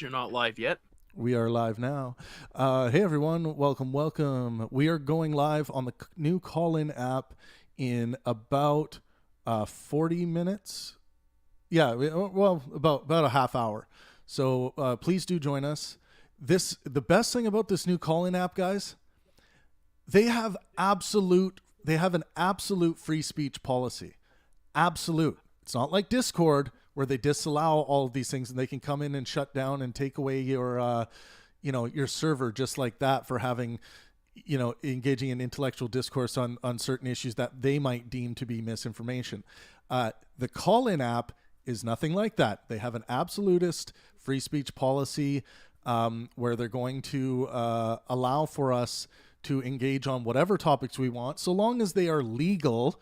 unless you're not live yet. We are live now. Hey everyone, welcome. We are going live on the new call-in app in about 40 minutes. Yeah, well, about a half hour. So please do join us. The best thing about this new call-in app, guys, they have an absolute free speech policy. Absolute. It's not like Discord where they disallow all of these things and they can come in and shut down and take away your your server just like that for having engaging in intellectual discourse on certain issues that they might deem to be misinformation. The call-in app is nothing like that. They have an absolutist free speech policy where they're going to allow for us to engage on whatever topics we want, so long as they are legal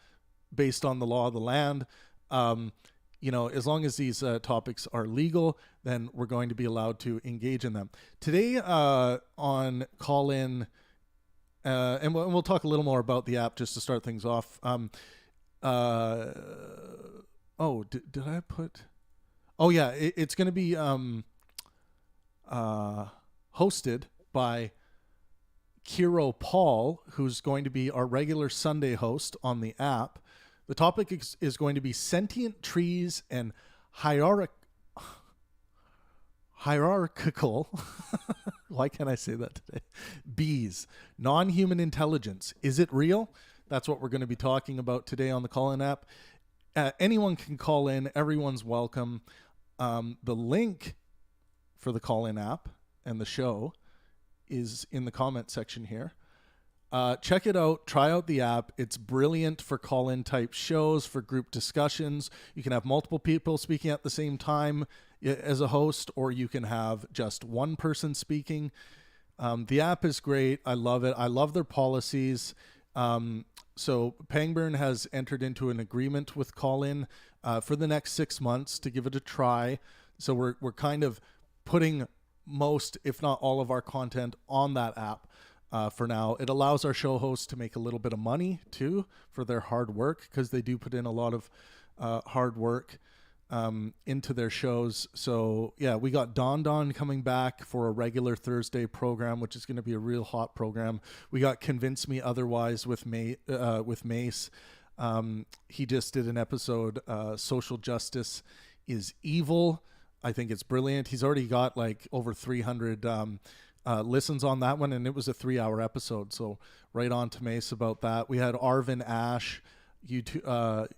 based on the law of the land. As long as these topics are legal, then we're going to be allowed to engage in them. Today on call-in, and we'll talk a little more about the app just to start things off. Did I put... Oh, yeah, it's going to be hosted by Kiro Paul, who's going to be our regular Sunday host on the app. The topic is going to be sentient trees and hierarchical. Why can't I say that today? Bees, non-human intelligence. Is it real? That's what we're going to be talking about today on the call-in app. Anyone can call in. Everyone's welcome. The link for the call-in app and the show is in the comment section here. Check it out. Try out the app. It's brilliant for call-in type shows, for group discussions. You can have multiple people speaking at the same time as a host, or you can have just one person speaking. The app is great. I love it. I love their policies. So Pangburn has entered into an agreement with call-in for the next 6 months to give it a try. So we're kind of putting most, if not all, of our content on that app. For now, it allows our show hosts to make a little bit of money too for their hard work, because they do put in a lot of hard work into their shows. So yeah, we got Don coming back for a regular Thursday program, which is going to be a real hot program. We got Convince Me Otherwise with Mace. He just did an episode, Social Justice is Evil. I think it's brilliant. He's already got like over 300 listens on that one, and it was a 3-hour episode, so right on to Mace about that. We had Arvin Ash, YouTuber,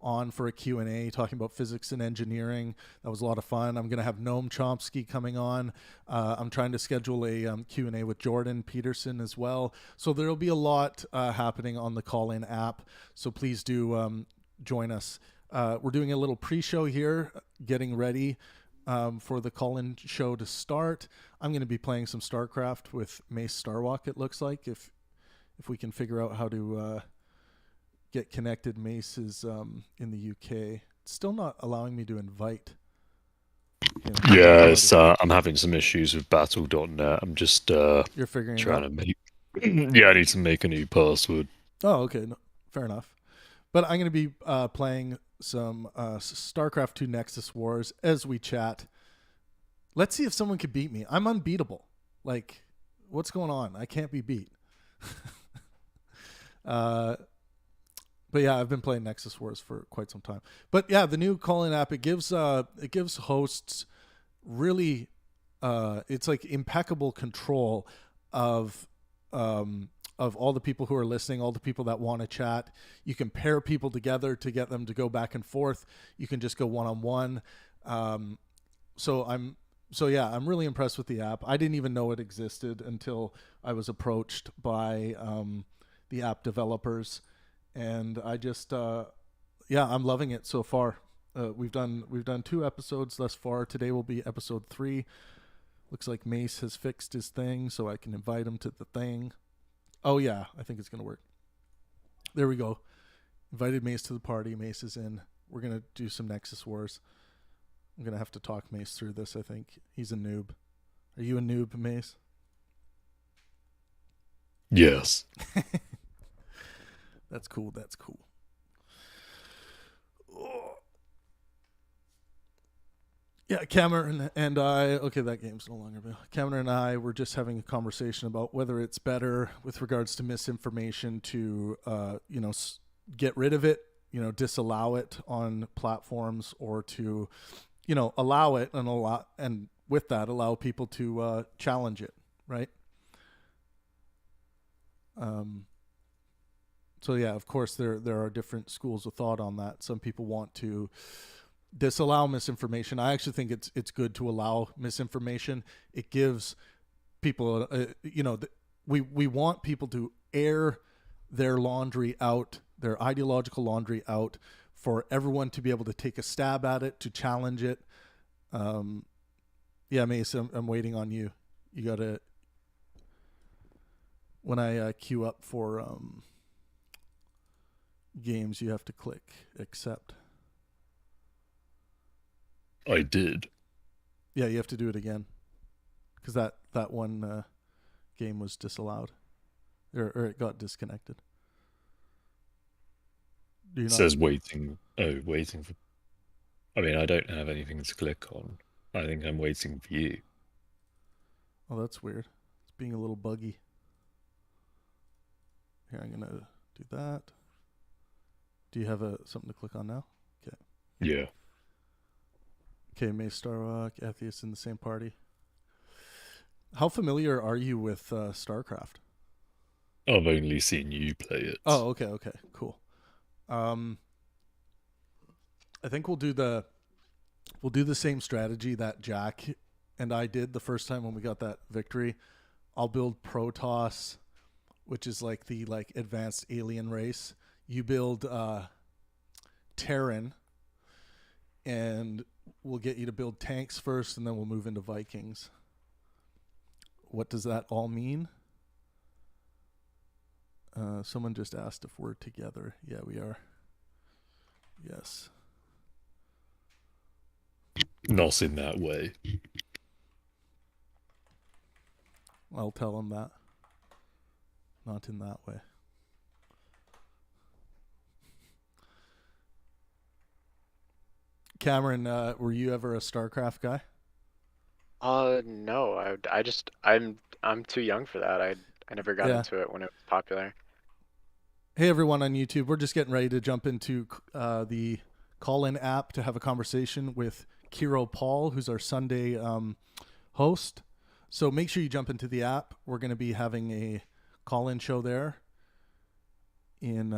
on for a Q&A talking about physics and engineering. That was a lot of fun. I'm going to have Noam Chomsky coming on. I'm trying to schedule a Q&A with Jordan Peterson as well. So there'll be a lot happening on the call-in app, so please do join us. We're doing a little pre-show here, getting ready for the call-in show to start. I'm going to be playing some StarCraft with Mace Starwalk, it looks like, if we can figure out how to get connected. Mace is in the UK. It's still not allowing me to invite. Yes, I'm having some issues with Battle.net. I'm just You're figuring trying it out? to make... Yeah, I need to make a new password. Oh, okay. No, fair enough. But I'm going to be playing some StarCraft 2 Nexus Wars as we chat. Let's see if someone can beat me. I'm unbeatable. Like, what's going on? I can't be beat. But yeah, I've been playing Nexus Wars for quite some time. But yeah, the new call-in app, it gives hosts really it's like impeccable control of all the people who are listening, all the people that want to chat. You can pair people together to get them to go back and forth. You can just go one-on-one. So I'm really impressed with the app. I didn't even know it existed until I was approached by the app developers, and I just I'm loving it so far. We've done 2 episodes thus far. Today will be episode 3. Looks like Mace has fixed his thing, so I can invite him to the thing. Oh yeah, I think it's gonna work. There we go. Invited Mace to the party. Mace is in. We're gonna do some Nexus Wars. I'm gonna have to talk Mace through this. I think he's a noob. Are you a noob, Mace? Yes. That's cool. Yeah, Cameron and I. Okay, that game's no longer available. Cameron and I were just having a conversation about whether it's better with regards to misinformation to, get rid of it, disallow it on platforms, or to, allow it and with that allow people to challenge it, right? So yeah, of course there are different schools of thought on that. Some people want to disallow misinformation. I actually think it's good to allow misinformation. It gives people, we want people to air their laundry out, their ideological laundry out, for everyone to be able to take a stab at it, to challenge it. Yeah, Mace, I'm waiting on you. You gotta, when I queue up for games, you have to click accept. I did. Yeah, you have to do it again, because that one game was disallowed, or it got disconnected. Do you It not? says waiting. Oh, waiting for. I mean, I don't have anything to click on. I think I'm waiting for you. Oh, that's weird. It's being a little buggy. Here, I'm gonna do that. Do you have something to click on now? Okay. Yeah. Okay, May Starrock, Atheist in the same party. How familiar are you with StarCraft? I've only seen you play it. Oh, okay, cool. I think we'll do the same strategy that Jack and I did the first time when we got that victory. I'll build Protoss, which is like the advanced alien race. You build Terran, and we'll get you to build tanks first, and then we'll move into Vikings. What does that all mean? Someone just asked if we're together. Yeah, we are. Yes. Not in that way. I'll tell them that. Not in that way. Cameron, were you ever a StarCraft guy? No. I'm too young for that. I never got Yeah. into it when it was popular. Hey, everyone on YouTube. We're just getting ready to jump into the call-in app to have a conversation with Kiro Paul, who's our Sunday host. So make sure you jump into the app. We're going to be having a call-in show there in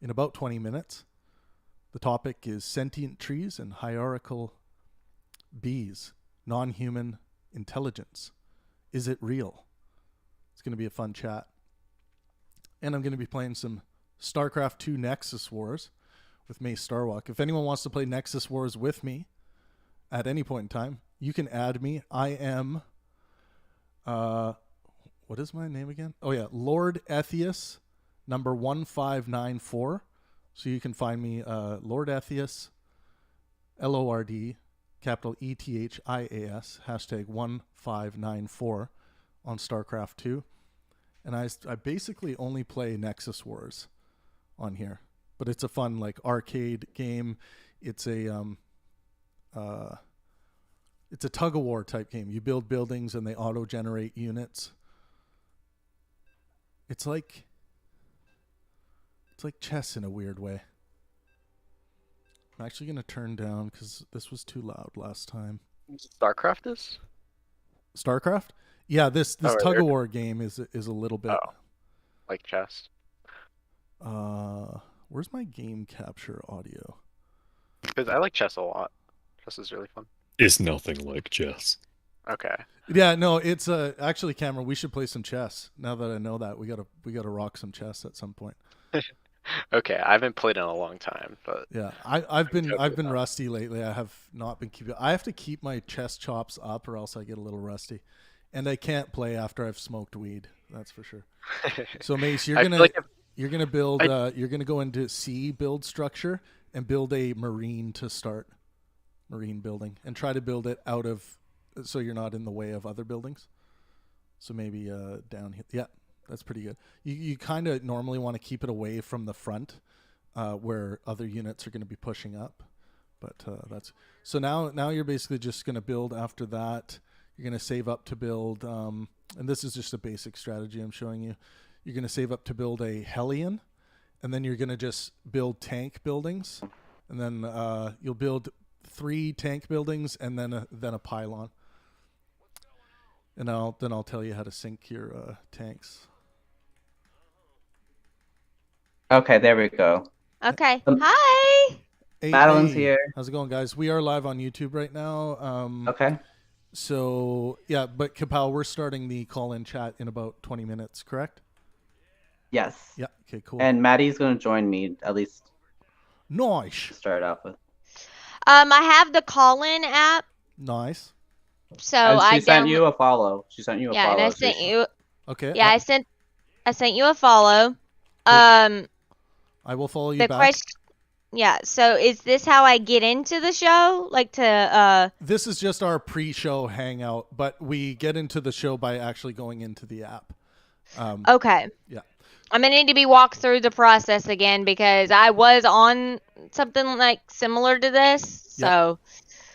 about 20 minutes. The topic is sentient trees and hierarchical bees, non-human intelligence. Is it real? It's going to be a fun chat. And I'm going to be playing some StarCraft 2 Nexus Wars with Mace Starwalk. If anyone wants to play Nexus Wars with me at any point in time, you can add me. I am, what is my name again? Oh yeah, Lord Ethius, number 1594. So you can find me, Lord Ethius, LORD, capital ETHIAS, hashtag 1594 on StarCraft 2. And I basically only play Nexus Wars on here, but it's a fun arcade game. It's a tug of war type game. You build buildings and they auto generate units. It's like chess in a weird way. I'm actually gonna turn down because this was too loud last time. StarCraft is? StarCraft? Yeah, this right, tug of war game is a little bit. Oh, like chess. Where's my game capture audio? Because I like chess a lot. Chess is really fun. It's nothing like chess. Okay. Yeah, no, it's actually, Cameron, we should play some chess. Now that I know that, we gotta rock some chess at some point. Okay, I haven't played in a long time, but Yeah, I've been rusty lately. I have not been keeping. I have to keep my chess chops up, or else I get a little rusty, and I can't play after I've smoked weed. That's for sure. So Mace, you're gonna build. You're gonna go into C build structure and build a marine to start. Marine building, and try to build it out of, so you're not in the way of other buildings. So maybe down here. Yeah, that's pretty good. You kind of normally want to keep it away from the front, where other units are going to be pushing up. But that's so now you're basically just going to build after that. You're going to save up to build, and this is just a basic strategy I'm showing you. You're going to save up to build a Hellion, and then you're going to just build tank buildings, and then you'll build 3 tank buildings and then a pylon. And I'll tell you how to sync your tanks. Okay, there we go. Okay. Hi. Hey, Madeline's here. How's it going, guys? We are live on YouTube right now. Okay. So, yeah, but Kapow, we're starting the call-in chat in about 20 minutes, correct? Yes. Yeah, okay, cool. And Maddie's going to join me, at least Nice. to start off with. I have the call-in app, Nice. so And she I sent you a follow. She sent you a yeah, follow. and I sent you. Okay. Yeah, I sent you a follow. I will follow you The back. question. Yeah. So is this how I get into the show? Like to This is just our pre-show hangout, but we get into the show by actually going into the app. Okay. Yeah. I'm gonna need to be walked through the process again because I was on something like similar to this. So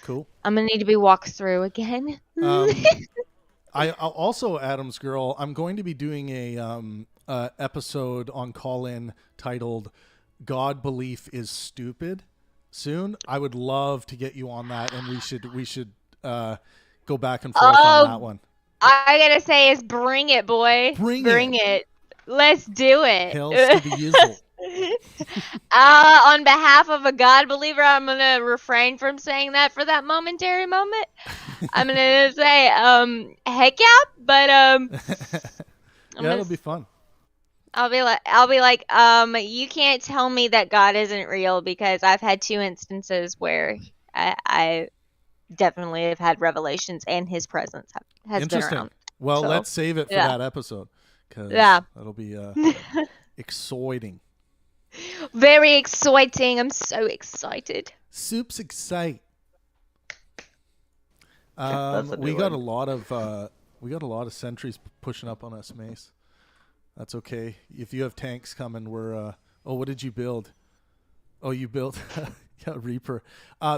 Cool. I'm gonna need to be walked through again. I also, Adam's girl, I'm going to be doing a episode on call-in titled "God Belief is Stupid" soon. I would love to get you on that, and we should go back and forth on that one. I gotta say is bring it, boy. Bring it. Let's do it. Hells to the yizzle. On behalf of a God believer, I'm gonna refrain from saying that for that momentary moment. I'm gonna say, heck yeah, but Yeah, it'll be fun. I'll be like, you can't tell me that God isn't real because I've had 2 instances where I definitely have had revelations and His presence has been Interesting. around. Well, So, let's save it for yeah. that episode because Yeah. that'll be exciting. Very exciting. I'm so excited. Soup's excite. That's a We new got one. a lot of sentries pushing up on us, Mace. That's okay. If you have tanks coming, we're. Oh, what did you build? Oh, you built yeah, Reaper.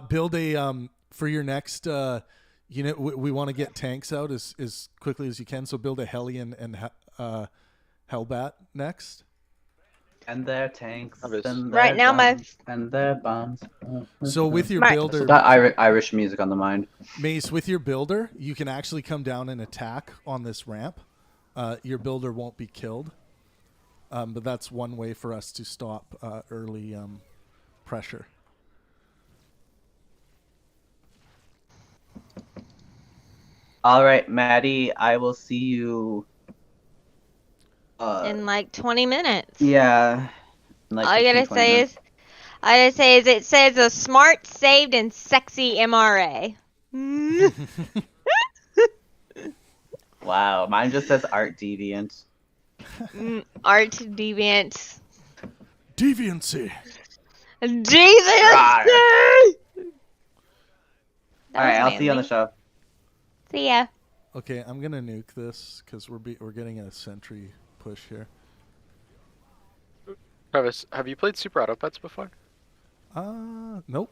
Build a for your next unit. We want to get tanks out as quickly as you can. So build a Hellion and Hellbat next. And their tanks. And their Right now, bombs, and their bombs. So with your Right. builder, So got Irish music on the mind. Mace, with your builder, you can actually come down and attack on this ramp. Your builder won't be killed, but that's one way for us to stop early pressure. All right, Maddie, I will see you. In like 20 minutes. Yeah. Like All I 15, gotta 20 say minutes. is, it says a smart, saved, and sexy MRA. Wow, mine just says Art Deviant. Art deviant. Deviancy. Deviancy! All right, I'll see you on the show. See ya. Okay, I'm gonna nuke this because we're getting a sentry push here. Travis, have you played Super Auto Pets before? Nope.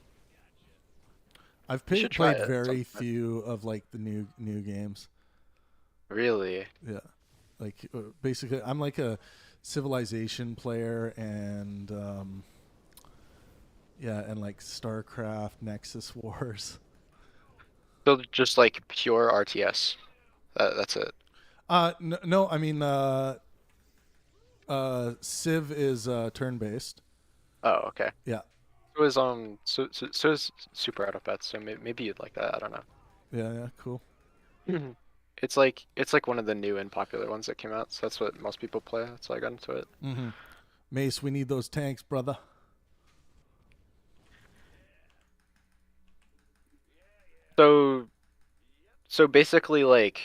I've You should try played it very sometime. few of like the new games. Really? Yeah, like basically, I'm like a Civilization player and yeah, and like StarCraft, Nexus Wars. So just like pure RTS. That's it. No, I mean Civ is turn-based. Oh, okay. Yeah, It was so is Super Auto Pets. So maybe you'd like that. I don't know. yeah, cool. It's like one of the new and popular ones that came out. So that's what most people play. That's why I got into it. Mm-hmm. Mace, we need those tanks, brother. So basically like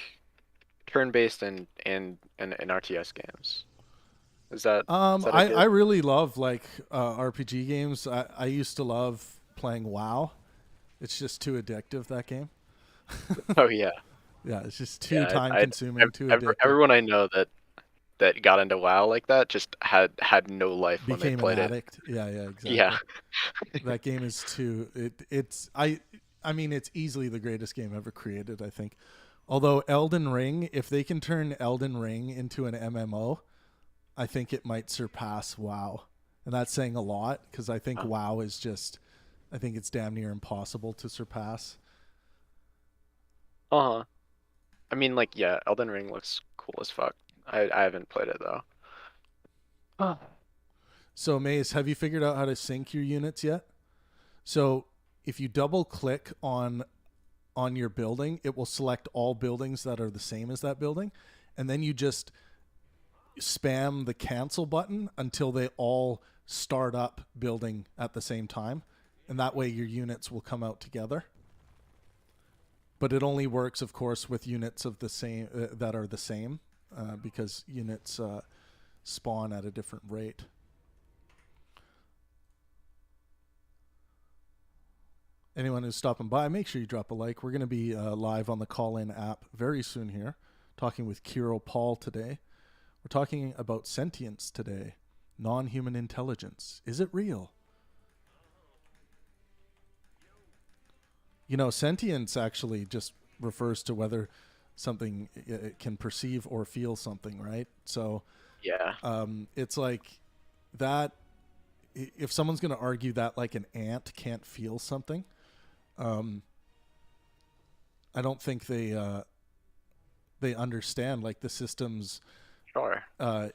turn-based and RTS games. Is that I really love like RPG games. I used to love playing WoW. It's just too addictive, that game. Oh yeah. Yeah, it's just too Yeah, time consuming, too addictive. everyone I know that that got into WoW like that just had no life when they Became an played it. addict. Yeah, exactly. Yeah. That game is too. I mean, it's easily the greatest game ever created, I think. Although Elden Ring, if they can turn Elden Ring into an MMO, I think it might surpass WoW. And that's saying a lot because I think WoW is just, I think it's damn near impossible to surpass. Uh-huh. I mean, like, yeah, Elden Ring looks cool as fuck. I haven't played it though. Oh. So, Maze, have you figured out how to sync your units yet? So, if you double click on your building, it will select all buildings that are the same as that building, and then you just spam the cancel button until they all start up building at the same time, and that way your units will come out together. But it only works, of course, with units of the same that are the same, because units spawn at a different rate. Anyone who's stopping by, make sure you drop a like. We're going to be live on the call-in app very soon here, talking with Kiro Paul today. We're talking about sentience today. Non-human intelligence. Is it real? You know, sentience actually just refers to whether something can perceive or feel something, right? So Yeah. it's like that. If someone's going to argue that like an ant can't feel something, I don't think they understand like the systems Sure. that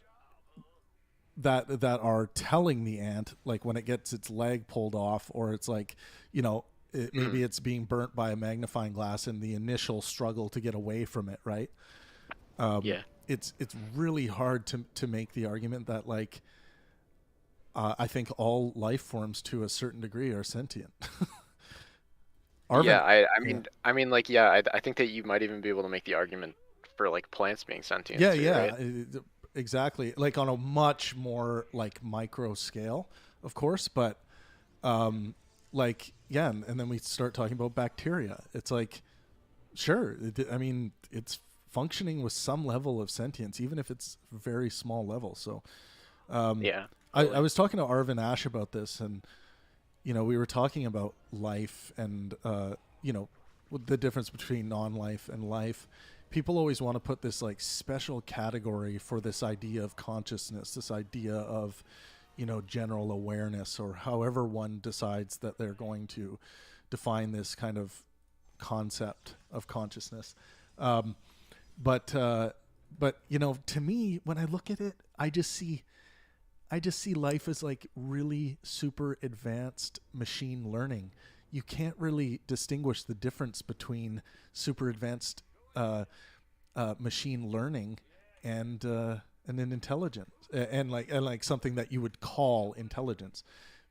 are telling the ant, like when it gets its leg pulled off, or it's like, you know, maybe it's being burnt by a magnifying glass and the initial struggle to get away from it, right? Yeah. It's really hard to make the argument that like I think all life forms to a certain degree are sentient. Yeah, I mean, like, yeah, I think that you might even be able to make the argument for like plants being sentient. Yeah, too, yeah, right? exactly. Like on a much more like micro scale, of course, but like yeah, and then we start talking about bacteria. It's like, sure, I mean, it's functioning with some level of sentience, even if it's very small level. So, Yeah. I was talking to Arvin Ash about this, and you know, we were talking about life and you know, the difference between non-life and life. People always want to put this like special category for this idea of consciousness, this idea of, you know, general awareness, or however one decides that they're going to define this kind of concept of consciousness. But you know, to me, when I look at it, I just see life as like really super advanced machine learning. You can't really distinguish the difference between super advanced machine learning and an intelligence and like something that you would call intelligence.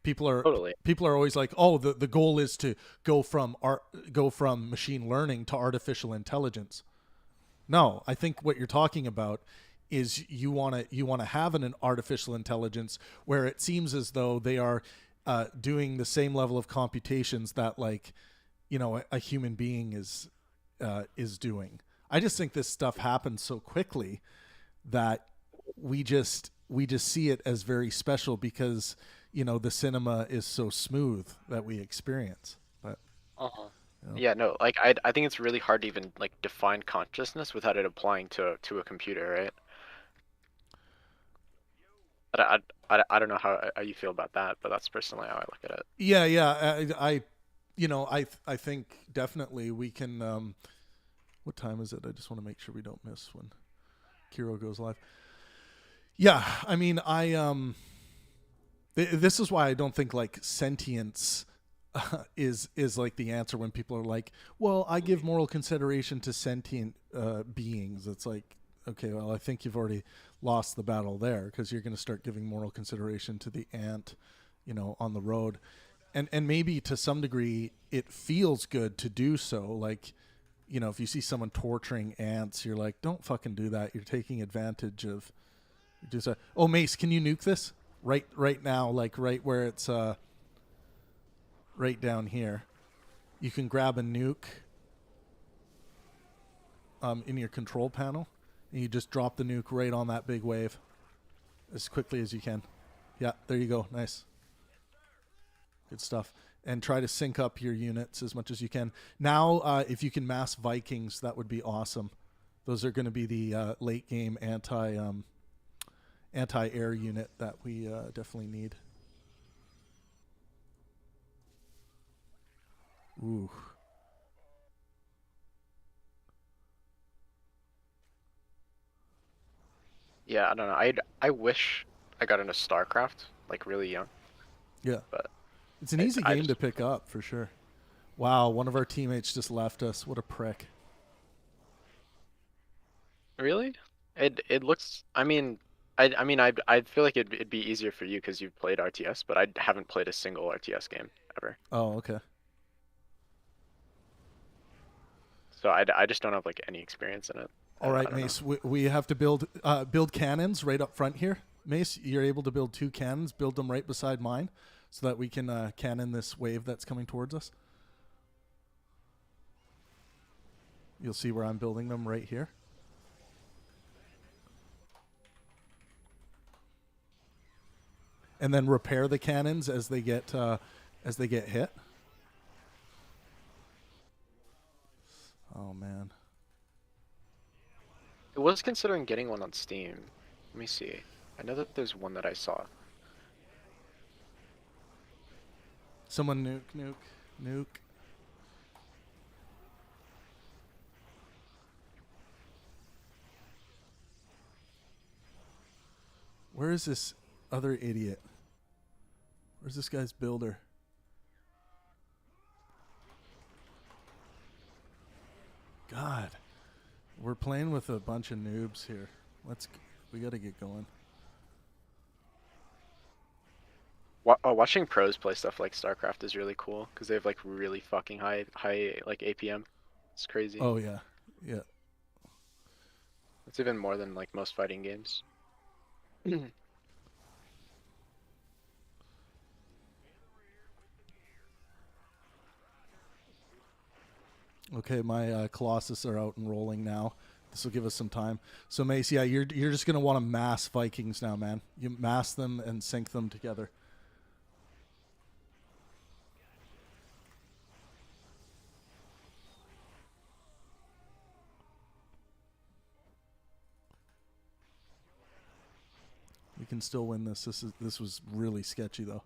People are always like, oh, the goal is to go from machine learning to artificial intelligence. No, I think what you're talking about is you want to have an artificial intelligence where it seems as though they are doing the same level of computations that, like, you know, a human being is doing. I just think this stuff happens so quickly that we just see it as very special because, you know, the cinema is so smooth that we experience. But yeah, no, like I think it's really hard to even like define consciousness without it applying to a computer, right? I don't know how you feel about that, but that's personally how I look at it. Yeah, I you know, I think definitely we can. What time is it? I just want to make sure we don't miss when Kiro goes live. Yeah, I mean, this is why I don't think like sentience is like the answer when people are like, well, I give moral consideration to sentient beings. It's like, okay, well, I think you've already lost the battle there, because you're going to start giving moral consideration to the ant, you know, on the road. And maybe to some degree it feels good to do so. Like, you know, if you see someone torturing ants, you're like, don't fucking do that. You're taking advantage of. Oh, Mace, can you nuke this right now? Like right where it's right down here. You can grab a nuke in your control panel, And you just drop the nuke right on that big wave as quickly as you can. Yeah, there you go. Nice. Good stuff. And try to sync up your units as much as you can. Now, if you can mass Vikings, that would be awesome. Those are going to be the late game anti-air unit that we definitely need. Ooh. Yeah, I don't know. I wish I got into StarCraft like really young. Yeah. But it's an easy game to pick up for sure. Wow, one of our teammates just left us. What a prick. Really? It looks. I mean, I feel like it'd be easier for you because you've played RTS, but I haven't played a single RTS game ever. Oh, okay. So I just don't have like any experience in it. All right, Mace. We have to build cannons right up front here. Mace, you're able to build 2 cannons. Build them right beside mine, so that we can cannon this wave that's coming towards us. You'll see where I'm building them right here. And then repair the cannons as they get hit. Oh man. I was considering getting one on Steam. Let me see. I know that there's one that I saw. Someone nuke. Where is this other idiot? Where's this guy's builder? God. We're playing with a bunch of noobs here. We got to get going. Watching pros play stuff like StarCraft is really cool because they have like really fucking high like APM. It's crazy. Oh yeah. Yeah. It's even more than like most fighting games. Okay, my Colossus are out and rolling now. This will give us some time. So Mace, yeah, you're just gonna want to mass Vikings now, man. You mass them and sync them together. We can still win this. This was really sketchy though.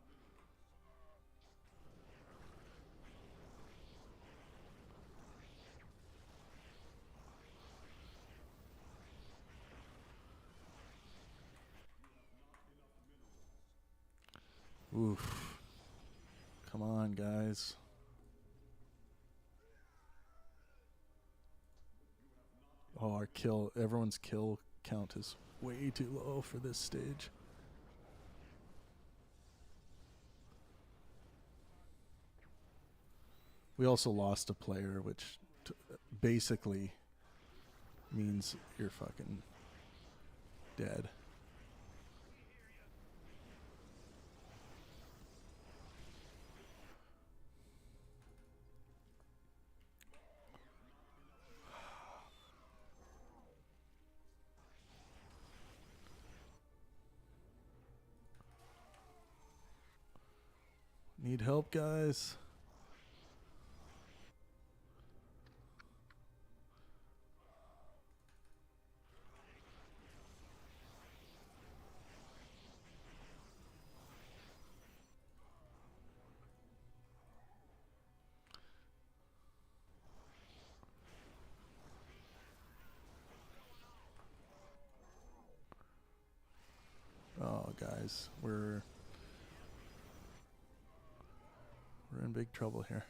Oof. Come on, guys. Oh, everyone's kill count is way too low for this stage. We also lost a player, which basically means you're fucking dead. Need help, guys. Oh, guys, we're in big trouble here.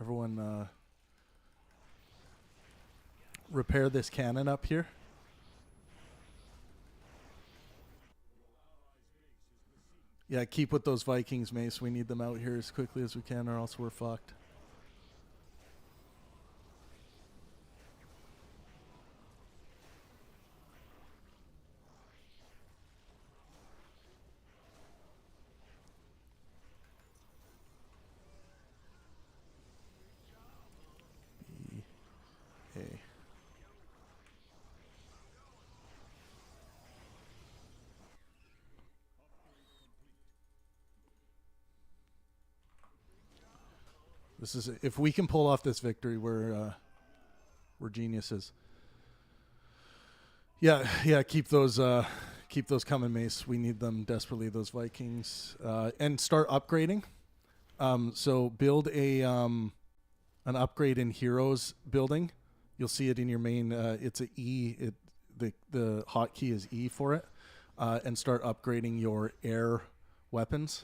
Everyone, repair this cannon up here. Yeah, keep with those Vikings, Mace. We need them out here as quickly as we can, or else we're fucked. This is if we can pull off this victory, we're geniuses. Yeah. Keep those coming, Mace. We need them desperately. Those Vikings, and start upgrading. So build an upgrade in heroes building. You'll see it in your main. It's a E. The hotkey is E for it, and start upgrading your air weapons.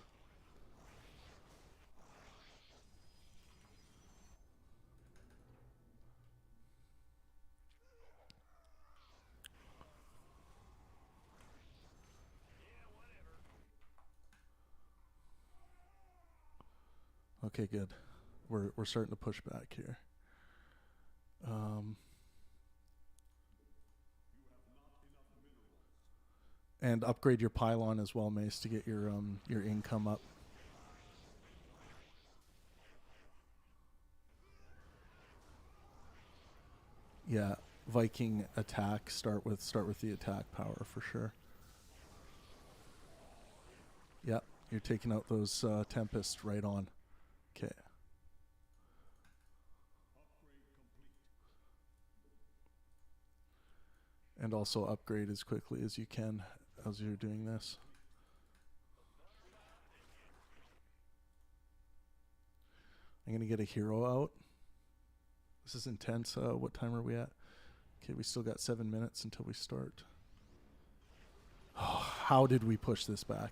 Okay, good. We're starting to push back here. And upgrade your pylon as well, Mace, to get your income up. Yeah, Viking attack. Start with the attack power for sure. Yep, you're taking out those tempests right on. Okay. And also upgrade as quickly as you can as you're doing this. I'm going to get a hero out. This is intense. What time are we at? Okay, we still got 7 minutes until we start. Oh, how did we push this back?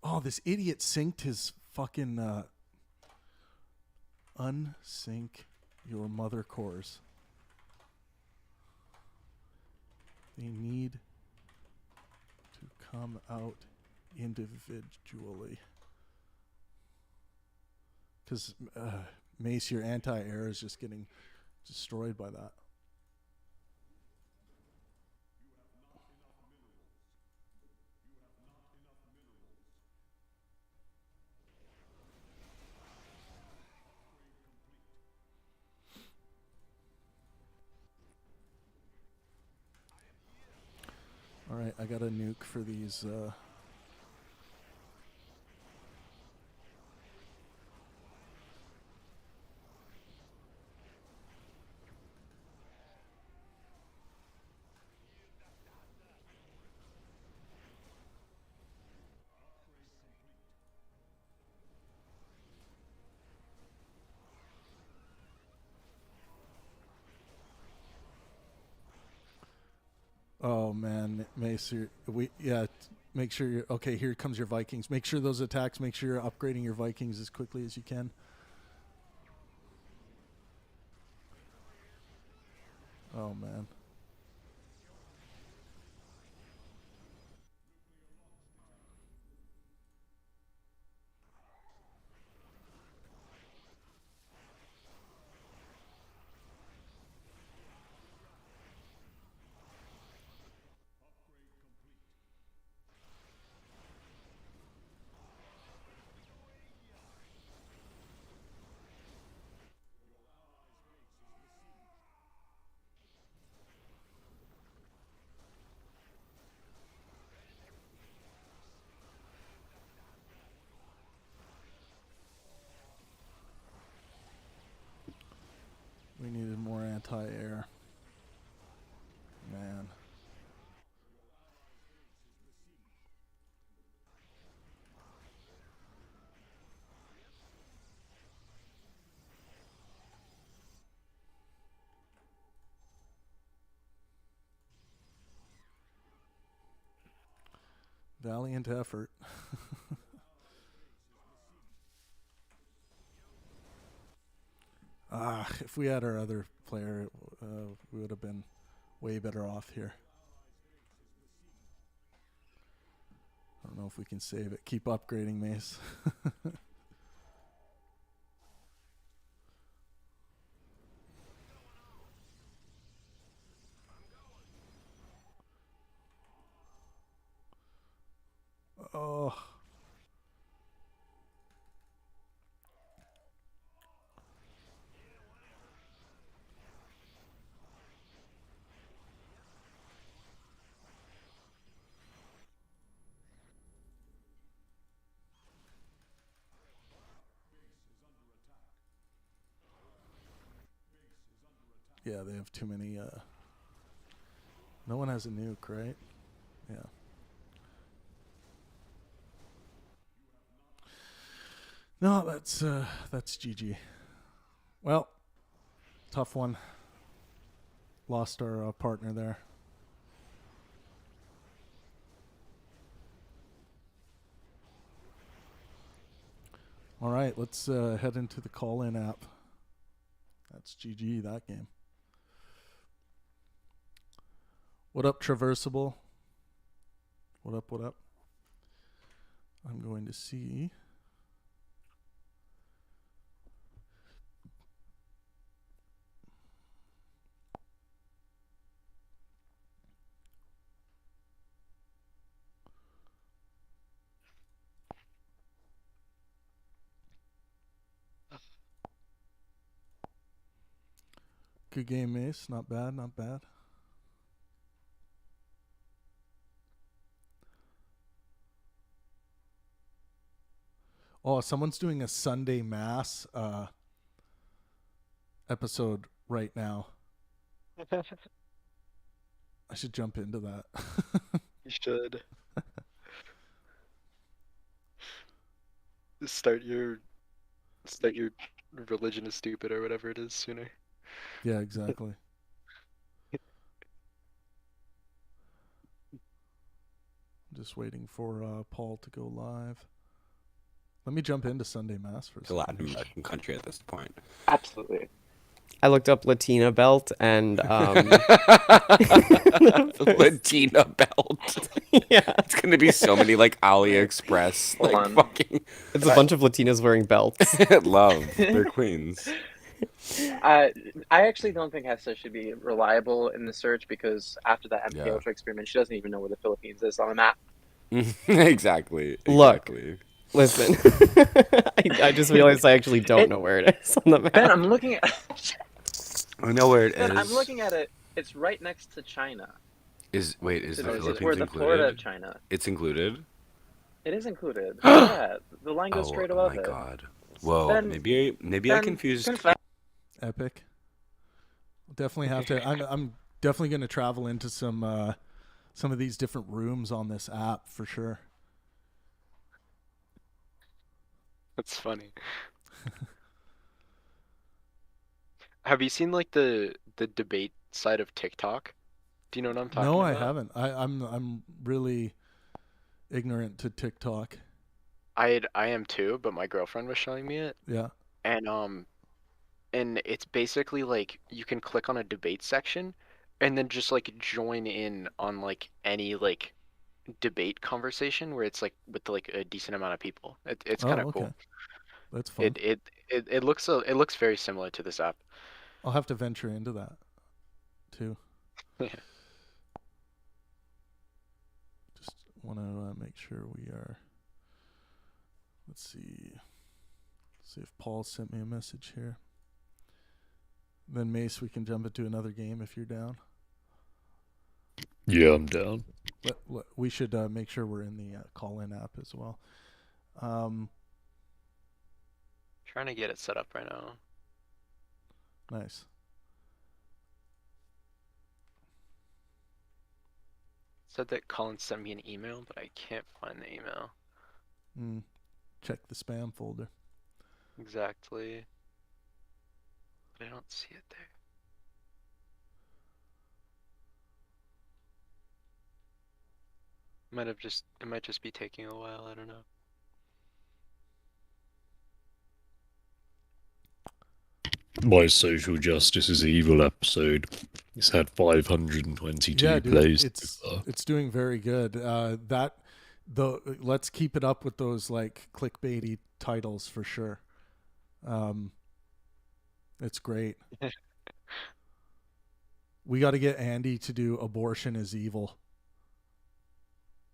Oh, this idiot synced his fucking... unsync your mother cores. They need to come out individually. Because Mace, your anti-air is just getting destroyed by that. All right, I got a nuke for these. Oh man, Mace, make sure you're okay. Here comes your Vikings. Make sure those attacks. Make sure you're upgrading your Vikings as quickly as you can. Oh man. We needed more anti-air. Man. Valiant effort. If we had our other player, we would have been way better off here. I don't know if we can save it. Keep upgrading, Mace. Oh. Yeah, they have too many. No one has a nuke, right? Yeah. No, that's GG. Well, tough one. Lost our partner there. All right, let's head into the call-in app. That's GG, that game. What up, Traversable? What up, what up? I'm going to see... Good game, Mace. Not bad, not bad. Oh, someone's doing a Sunday Mass episode right now. I should jump into that. You should. Start your religion is stupid or whatever it is sooner. Yeah, exactly. I'm just waiting for Paul to go live. Let me jump into Sunday Mass for a It's a Latin second. American country at this point. Absolutely. I looked up Latina belt and Latina belt. yeah, It's gonna be so many like AliExpress, Hold like on. fucking it's a bunch of Latinas wearing belts. love. They're queens. I actually don't think Hessa should be reliable in the search because after that MK Yeah. Ultra experiment, she doesn't even know where the Philippines is on the map. Exactly. Look. Exactly. Listen, I just realized I actually don't know where it is on the map. Ben, I'm looking at. I know where it is. Ben, I'm looking at it. It's right next to China. Is the It's Philippines where the Florida of included? China. It's included. It is included. Yeah, the line goes straight oh above my it. god. Whoa. Ben- maybe I Ben, confused. confess- Epic. Definitely have to. I'm definitely going to travel into some of these different rooms on this app for sure. That's funny. Have you seen like the debate side of TikTok? Do you know what I'm talking No, about? I haven't. I'm really ignorant to TikTok. I am too, but my girlfriend was showing me it, Yeah. and it's basically like you can click on a debate section, and then just like join in on like any like debate conversation where it's like with like a decent amount of people. It's kind of okay. cool. That's fun. It looks very similar to this app. I'll have to venture into that too. Yeah. Just want to make sure we are. Let's see. See if Paul sent me a message here. Then Mace, we can jump into another game if you're down. Yeah, I'm down. We should make sure we're in the call-in app as well. Trying to get it set up right now. Nice. Said that Colin sent me an email, but I can't find the email. Check the spam folder. Exactly. But I don't see it there. It might just be taking a while, I don't know. My Social Justice is Evil episode. It's had 522 Yeah, dude, plays. it's doing very good. Let's keep it up with those like clickbaity titles for sure. It's great. We got to get Andy to do Abortion is Evil.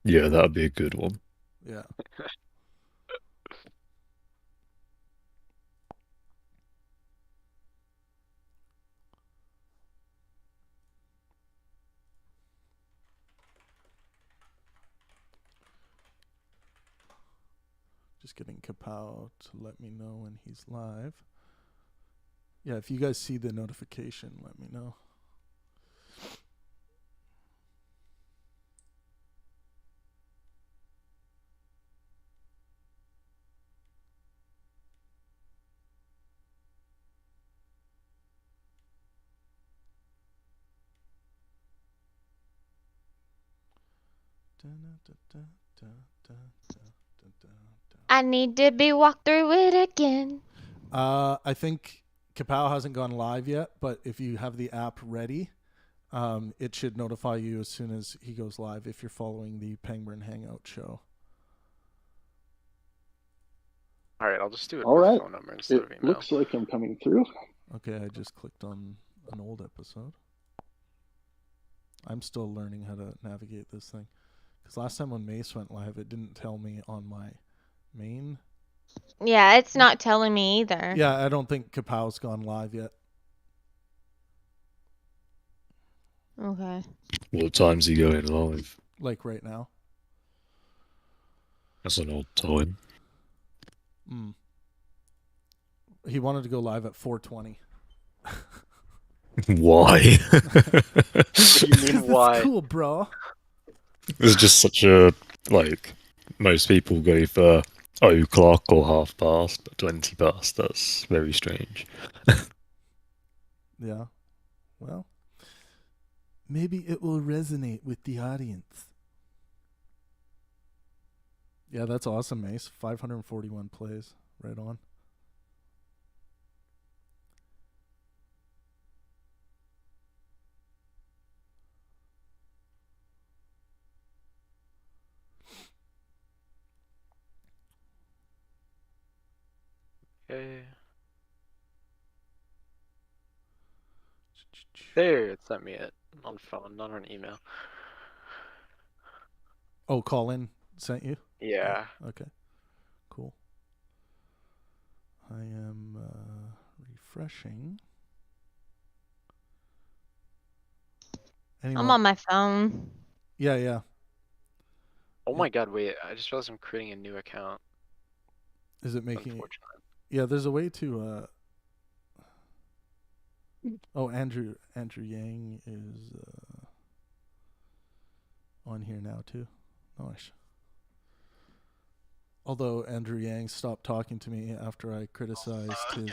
Yeah, that'd be a good one. Yeah. Just getting Kapow to let me know when he's live. Yeah, if you guys see the notification, let me know. I need to be walked through it again. I think Kapow hasn't gone live yet, but if you have the app ready, it should notify you as soon as he goes live if you're following the Pangburn Hangout show. All right, I'll just do it All with right. phone number instead of It email. looks like I'm coming through. Okay, I just clicked on an old episode. I'm still learning how to navigate this thing. Because last time when Mace went live, it didn't tell me on my main. Yeah, it's not telling me either. Yeah, I don't think Kapow's gone live yet. Okay. What time's he going live? Like right now. That's an odd time. He wanted to go live at 4:20. Why? What do you mean, why? That's cool, bro. It's just such a, like, most people go for o'clock or past, but 20 past, that's very strange. Yeah. Well, maybe it will resonate with the audience. Yeah, that's awesome, Mace. 541 plays. Right on. Okay. There, it sent me it on phone, not on email. Oh, Colin sent you? Yeah. Okay. Cool. I am refreshing. I'm on my phone. Yeah. Oh my god, wait, I just realized I'm creating a new account. Is it making it? Unfortunate. Yeah, there's a way to oh, Andrew Yang is on here now too. Nice. Although Andrew Yang stopped talking to me after I criticized his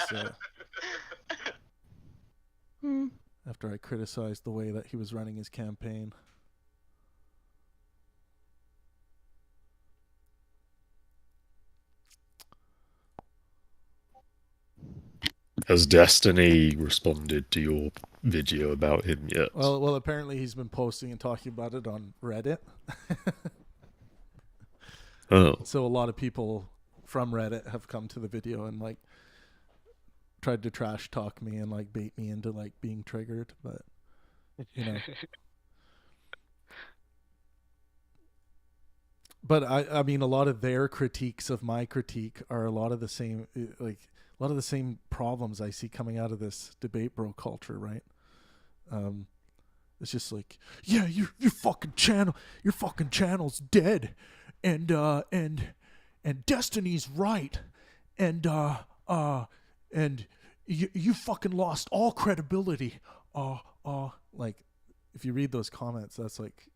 after I criticized the way that he was running his campaign. Has Destiny responded to your video about him yet? Well, apparently he's been posting and talking about it on Reddit. Oh. So a lot of people from Reddit have come to the video and like tried to trash talk me and like bait me into like being triggered, but you know. But I mean, a lot of their critiques of my critique are a lot of the same, like a lot of the same problems I see coming out of this debate bro culture, right? It's just like, yeah, your fucking channel's dead, and Destiny's right, and you fucking lost all credibility. Like if you read those comments, that's like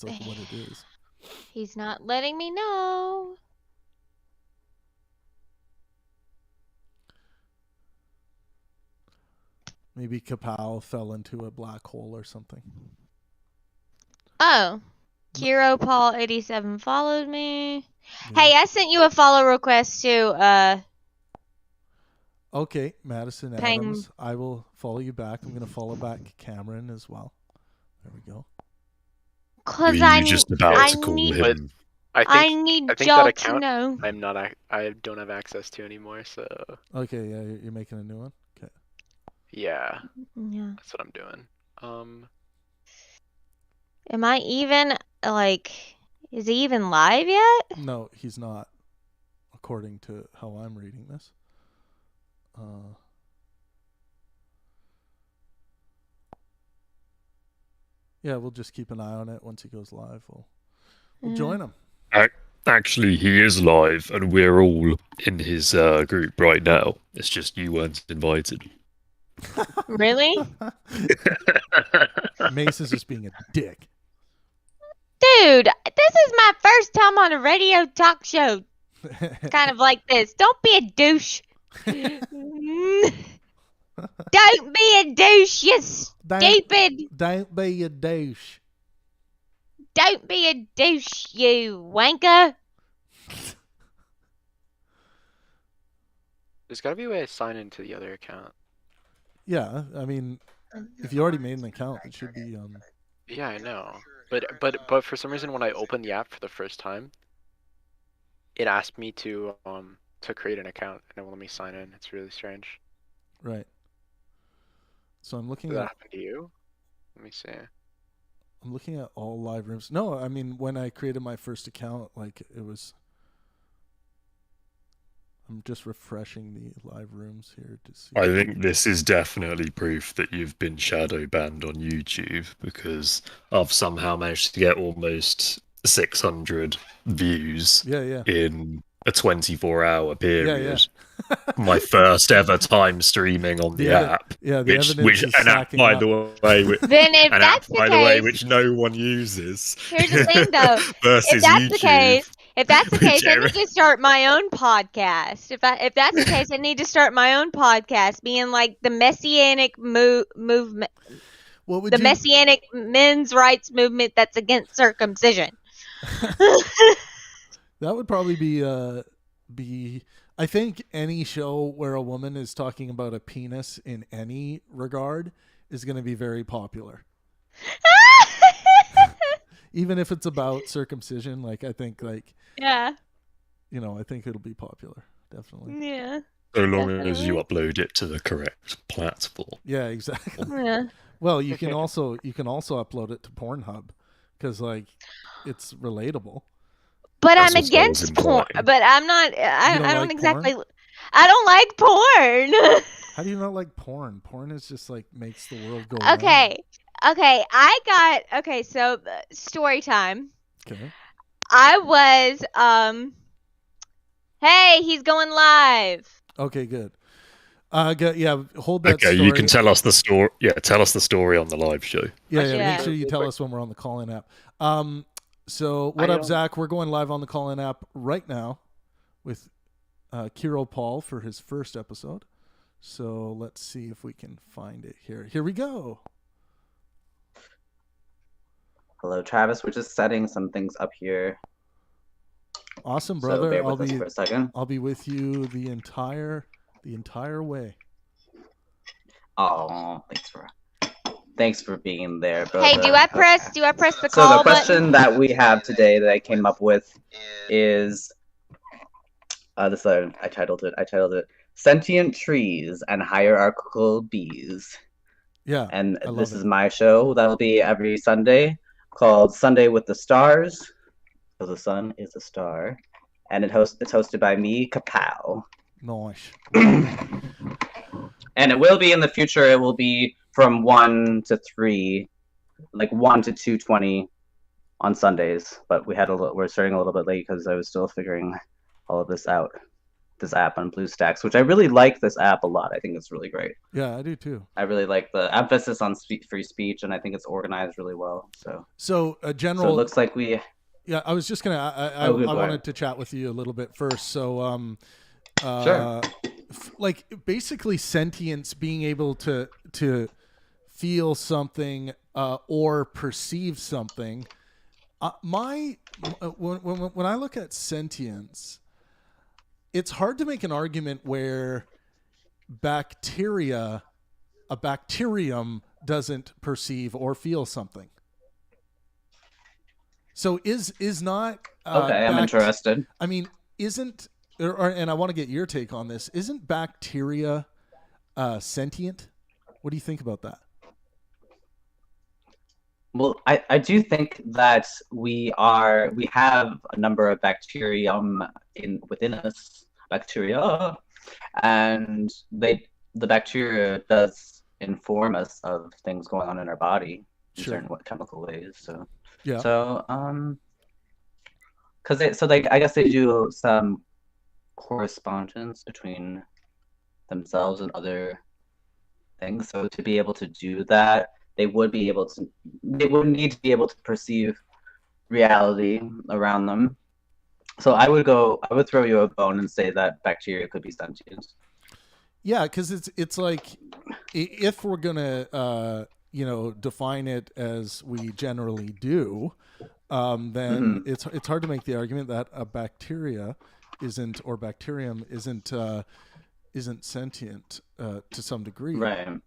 what it is. He's not letting me know. Maybe Kapow fell into a black hole or something. Oh. Kiro Paul 87 followed me. Yeah. Hey, I sent you a follow request to Okay, Madison Pang. Adams. I will follow you back. I'm going to follow back Cameron as well. There we go. Cause Were you just about to call need, him? I need that y'all to account know. I don't have access to anymore, so Okay, yeah, you're making a new one? Okay. yeah, Yeah. that's what I'm doing. Am I even like? Is he even live yet? No, he's not, according to how I'm reading this. Yeah, we'll just keep an eye on it. Once he goes live, we'll join him. Actually, he is live, and we're all in his group right now. It's just you weren't invited. Really? Mace is just being a dick. Dude, this is my first time on a radio talk show. Kind of like this. Don't be a douche. Don't be a douche, you stupid. Don't be a douche. Don't be a douche, you wanker. There's gotta be a way to sign into the other account. Yeah, I mean, if you already made an account, it should be Yeah, I know. But for some reason, when I opened the app for the first time, it asked me to create an account and it won't let me sign in. It's really strange. right. So I'm looking Did that at happen to you? Let me see. all live rooms. No, I mean when I created my first account, like it was. I'm just refreshing the live rooms here to see. I think this is definitely proof that you've been shadow banned on YouTube, because I've somehow managed to get almost 600 views Yeah. in a 24-hour period. Yeah. My first ever time streaming on the app. Yeah, the evidence is an app, stacking by up. the way, Then if an that's app, the by the way, case, which no one uses. here's the thing, though. Versus If that's YouTube. if that's the case, I Which need to start my own podcast. If that's the case, I need to start my own podcast, being like the messianic movement, What would the you? messianic men's rights movement that's against circumcision. That would probably be. I think any show where a woman is talking about a penis in any regard is going to be very popular. Even if it's about circumcision, like I think, like Yeah. I think it'll be popular. Definitely. Yeah. So long as you upload it to the correct platform. Yeah, exactly. Yeah. Well, you can also upload it to Pornhub because like it's relatable. But That's I'm what I was against porn. implying. But I'm not. don't I don't like exactly. I don't like porn. How do you not like porn? Porn is just like makes the world go Okay. Okay. So story time. round. Okay. I was Hey, he's going live. Okay, good. Yeah, hold that Okay, story. you can tell us the story. Yeah, tell us the story on the live show. Yeah, Yeah. make sure you tell us when we're on the call-in app. So what up, Zach? We're going live on the call-in app right now with Kiro Paul for his first episode. So let's see if we can find it here. Here we go. Hello, Travis. We're just setting some things up here. Awesome, So brother. bear with us for a second. I'll be with you the entire way. Oh, thanks for being there, brother. Hey, do I press the So call the question button? that we have today that I came up with is this. I titled it "Sentient Trees and Hierarchical Bees," Yeah, and I love this it. is my show that'll be every Sunday, called Sunday with the Stars, because the sun is a star, and it's hosted by me, Kapow. Nice. And it will be in the future. It will be from 1 to 3, like 1 to 2:20 on Sundays. But we're starting a little bit late because I was still figuring all of this out. This app on BlueStacks, which I really like this app a lot. I think it's really great. Yeah, I do too. I really like the emphasis on free speech, and I think it's organized really well. So So it looks like we. Yeah, I was just gonna. I Oh, good, go wanted ahead. to chat with you a little bit first. So, Sure. like basically sentience, being able to feel something or perceive something. When I look at sentience, it's hard to make an argument where a bacterium doesn't perceive or feel something. So is not Okay, I'm interested. I mean, and I want to get your take on this. Isn't bacteria sentient? What do you think about that? Well, I do think that we have a number of bacterium within us, bacteria, and the bacteria does inform us of things going on in our body in Sure. certain chemical ways. So Yeah. so because so I guess they do some correspondence between themselves and other things. So to be able to do that, they would need to be able to perceive reality around them. So I would throw you a bone and say that bacteria could be sentient. Yeah, because it's like if we're gonna define it as we generally do, then it's hard to make the argument that a bacteria bacterium isn't sentient to some degree. Right.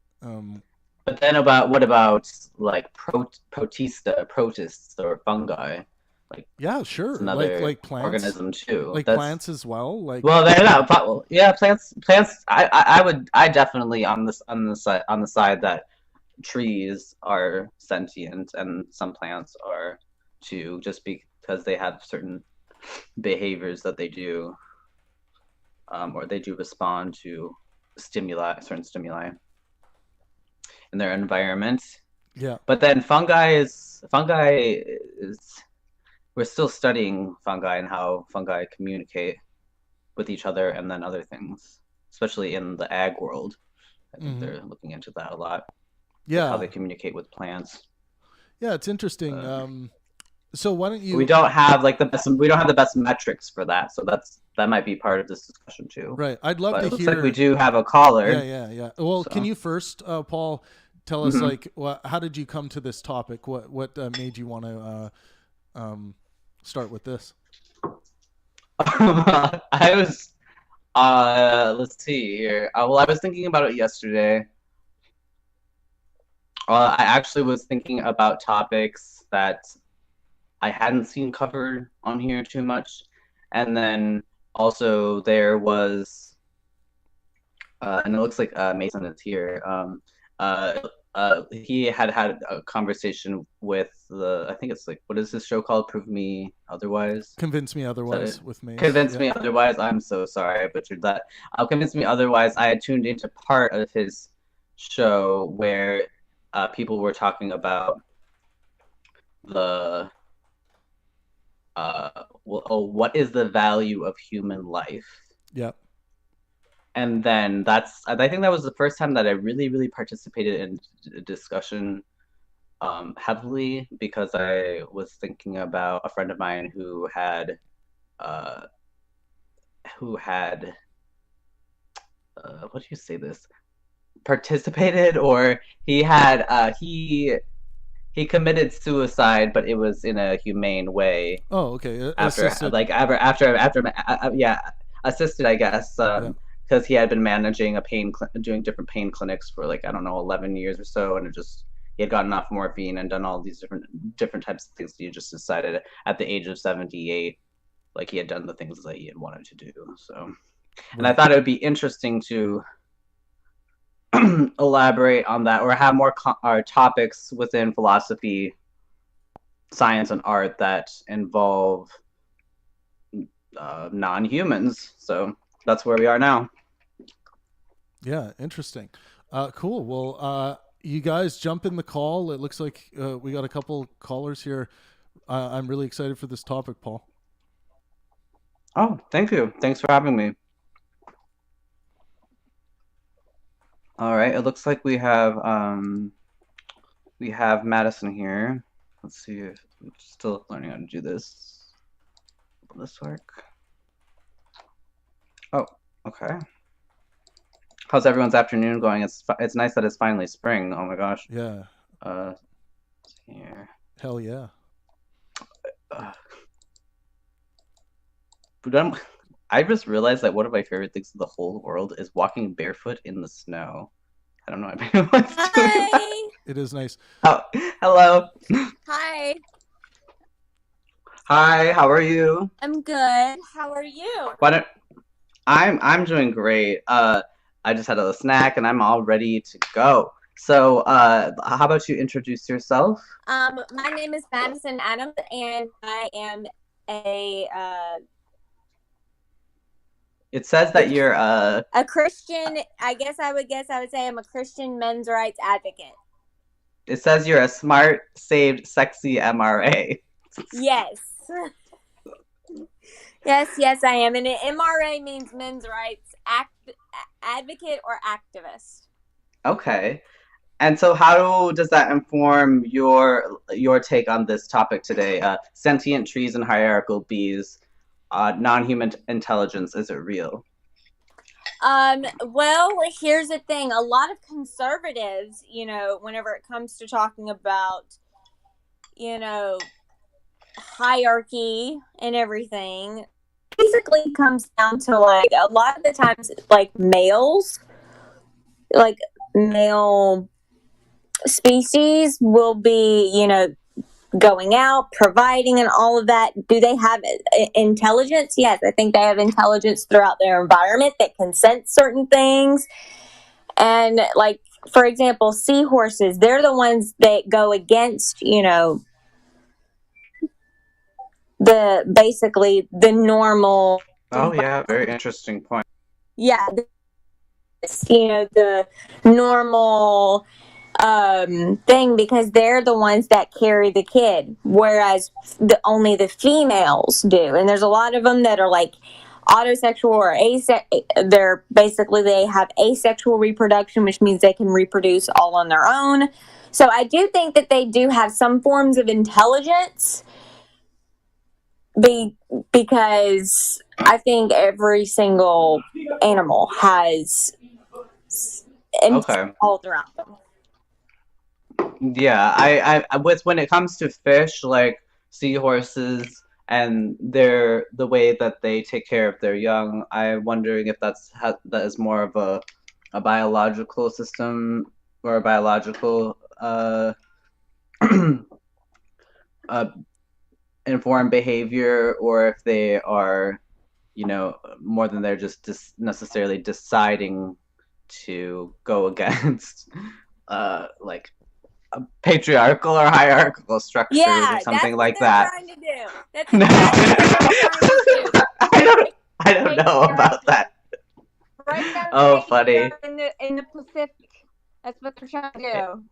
But then what about like protists or fungi? Like yeah, sure. Another like plants, organism too. Like plants as well. Like they're not. Yeah, plants. I definitely on the side that trees are sentient and some plants are too, just because they have certain behaviors that they do, or they do respond to certain stimuli in their environment. Yeah. But then fungi is we're still studying fungi and how fungi communicate with each other and then other things, especially in the ag world. I think they're looking into that a lot. Yeah. How they communicate with plants. Yeah, it's interesting. So why don't you? We don't have the best metrics for that, so that might be part of this discussion too. Right. I'd love to hear. It looks like we do have a caller. Yeah. Well, can you first, Paul, tell us how did you come to this topic? What made you want to start with this? I was let's see here. Well, I was thinking about it yesterday. I actually was thinking about topics that I hadn't seen covered on here too much, and then also there was, and it looks like Mason is here. He had a conversation with I think it's like, what is this show called? Prove Me Otherwise? Convince Me Otherwise with me. Convince Me Otherwise. I'm so sorry, I butchered that. Convince Me Otherwise. I had tuned into part of his show where people were talking about the what is the value of human life? Yep. And then I think that was the first time that I really, really participated in a discussion heavily, because I was thinking about a friend of mine who had what do you say this? Participated, or he had he committed suicide, but it was in a humane way. Oh, okay. Assisted, I guess. Because he had been managing doing different pain clinics for 11 years or so, and he had gotten off morphine and done all these different types of things. He just decided at the age of 78, he had done the things that he had wanted to do. So, and I thought it would be interesting to elaborate on that, or have more topics within philosophy, science, and art that involve non-humans. So that's where we are now. Yeah, interesting. Cool. Well, you guys jump in the call. It looks like we got a couple callers here. I'm really excited for this topic, Paul. Oh, thank you. Thanks for having me. All right. It looks like we have Madison here. Let's see if we're still learning how to do this. Will this work? Oh, okay. How's everyone's afternoon going? It's nice that it's finally spring. Oh my gosh. Yeah. Here. Hell yeah. I just realized that one of my favorite things in the whole world is walking barefoot in the snow. I don't know if anyone's doing that. It is nice. Oh, hello. Hi. Hi, how are you? I'm good. How are you? I'm doing great. I just had a snack and I'm all ready to go. So, how about you introduce yourself? My name is Madison Adams, and I am a It says that you're a Christian. I would say I'm a Christian men's rights advocate. It says you're a smart, saved, sexy MRA. Yes. Yes, I am. And MRA means men's rights advocate or activist. Okay. And so, how does that inform your take on this topic today? Sentient trees and hierarchical bees, non-human intelligence. Is it real? Well, here's the thing. A lot of conservatives, whenever it comes to talking about, hierarchy and everything, basically comes down to like a lot of the times, like males, like male species will be, going out, providing, and all of that. Do they have intelligence? Yes, I think they have intelligence throughout their environment that can sense certain things. And like, for example, seahorses, they're the ones that go against, basically the normal. Oh yeah, very interesting point. Yeah, the normal thing, because they're the ones that carry the kid, whereas only the females do. And there's a lot of them that are like autosexual or they have asexual reproduction, which means they can reproduce all on their own. So I do think that they do have some forms of intelligence, because I think every single animal has all throughout them. Yeah, I when it comes to fish, like seahorses and the way that they take care of their young, I'm wondering if that is more of a biological system or a biological informed behavior, or if they are, more than they're just necessarily deciding to go against like patriarchal or hierarchical structures or something like that. That's what they're trying to do. I don't know about that. Oh, funny. In the Pacific. That's what they're trying to do.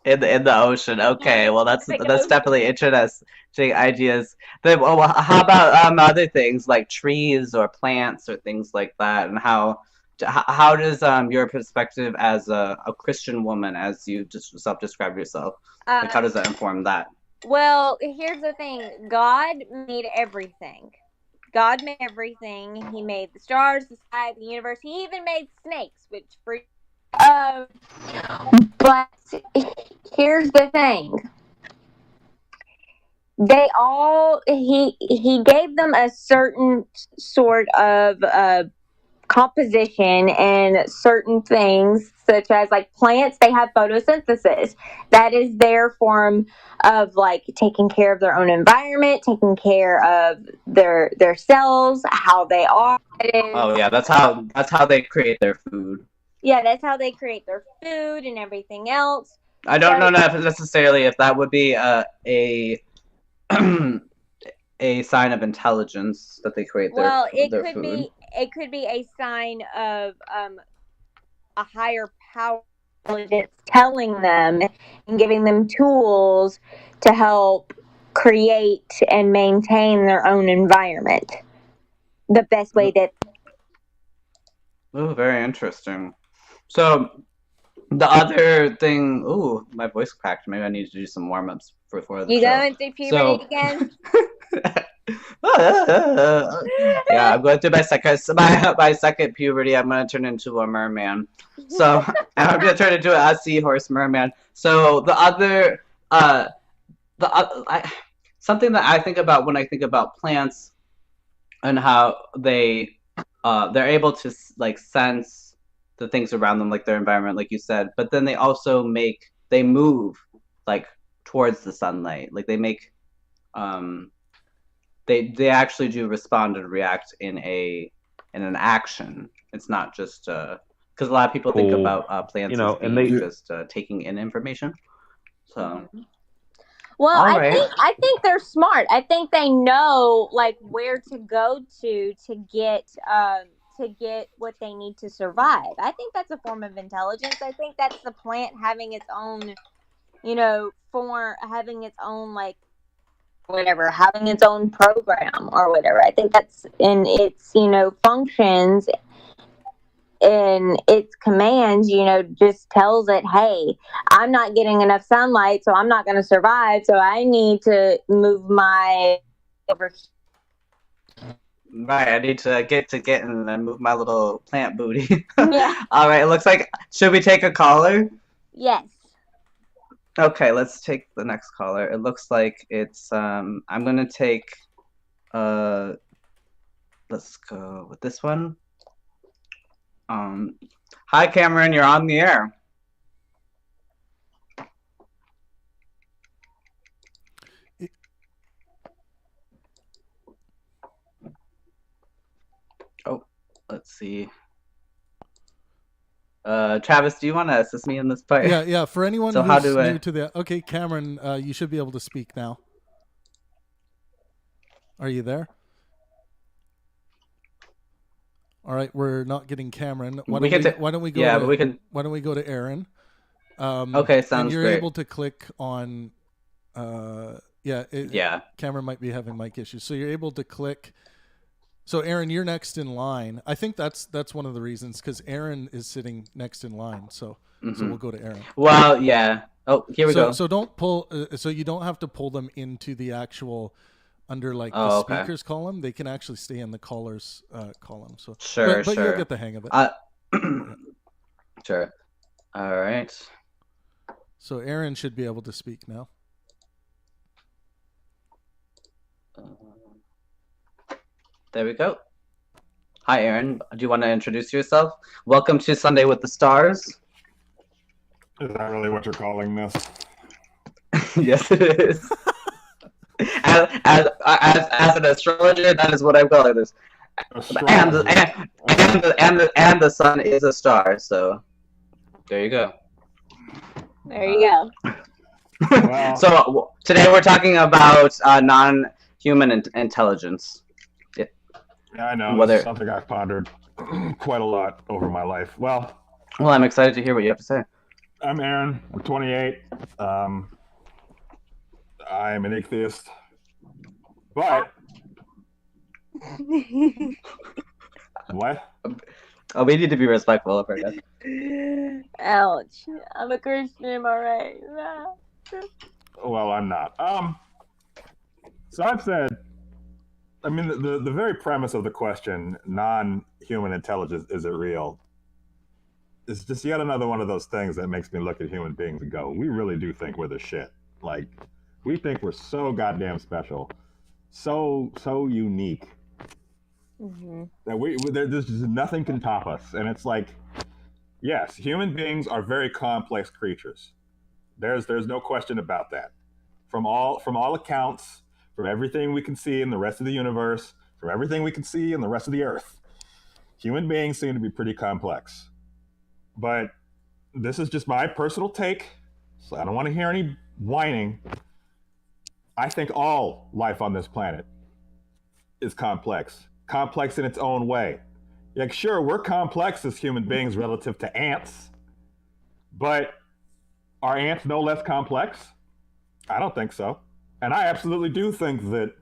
In the ocean. Okay, well that's definitely interesting ideas. Then, well, how about other things like trees or plants or things like that, and how does your perspective as a Christian woman, as you just self-described yourself, how does that inform that? Well, here's the thing. God made everything. He made the stars, the sky, the universe. He even made snakes, which but here's the thing. He gave them a certain sort of composition, and certain things, such as like plants, they have photosynthesis. That is their form of like taking care of their own environment, taking care of their cells, how they are. Oh yeah, that's how they create their food. Yeah, that's how they create their food and everything else. I don't know necessarily if that would be a sign of intelligence that they create their food. It could be a sign of a higher power intelligence telling them and giving them tools to help create and maintain their own environment the best way that. Oh, very interesting. So the other thing, my voice cracked. Maybe I need to do some warm-ups before the show. You going through puberty again? Yeah, I'm going through my second puberty. I'm going to turn into a merman. So I'm going to turn into a seahorse merman. So the other, something that I think about when I think about plants and how they're able to like sense the things around them, like their environment, like you said, but then they also move like towards the sunlight. Like they make they actually do respond and react in an action. It's not just because a lot of people think about plants as being just taking in information. So well, I think they're smart. I think they know like where to go to get what they need to survive. I think that's a form of intelligence. I think that's the plant having its own, having its own like whatever, having its own program or whatever. I think that's in its, functions and its commands, just tells it, hey, I'm not getting enough sunlight, so I'm not going to survive. So I need to move my over. Right, I need to get and then move my little plant booty. Yeah. All right, it looks like, should we take a caller? Yes. Okay, let's take the next caller. It looks like it's I'm gonna take let's go with this one. Hi Cameron, you're on the air. Oh, let's see. Travis, do you want to assist me in this part? Yeah. For anyone So who's how do I... new to the... Okay, Cameron, you should be able to speak now. Are you there? All right, we're not getting Cameron. Why don't we go to Aaron? Okay, sounds and you're great. able to click on... Cameron might be having mic issues. So you're able to click... So Aaron, you're next in line. I think that's one of the reasons, because Aaron is sitting next in line. So we'll go to Aaron. Well, yeah. Oh, here we go. So don't pull. So you don't have to pull them into the actual under the speakers column. They can actually stay in the callers column. So sure. But you'll get the hang of it. Sure. All right. So Aaron should be able to speak now. There we go. Hi, Aaron. Do you want to introduce yourself? Welcome to Sunday with the Stars. Is that really what you're calling this? Yes, it is. as an astrologer, that is what I'm calling this. And the sun is a star. So there you go. There you go. Well, So today we're talking about non-human intelligence. Yeah, I know. It's something I've pondered quite a lot over my life. Well, I'm excited to hear what you have to say. I'm Aaron. I'm 28. I'm an atheist. But what? Oh, we need to be respectful of her. Ouch. I'm a Christian, alright. Well, I'm not. So I've said, I mean, the very premise of the question, non-human intelligence, is it real? It's just yet another one of those things that makes me look at human beings and go, we really do think we're the shit. Like, we think we're so goddamn special, so unique, that there's just nothing can top us. And it's like, yes, human beings are very complex creatures. There's no question about that. From all accounts, from everything we can see in the rest of the universe, from everything we can see in the rest of the earth, human beings seem to be pretty complex. But this is just my personal take, so I don't want to hear any whining. I think all life on this planet is complex in its own way. Like, sure, we're complex as human beings relative to ants, but are ants no less complex? I don't think so. And I absolutely do think that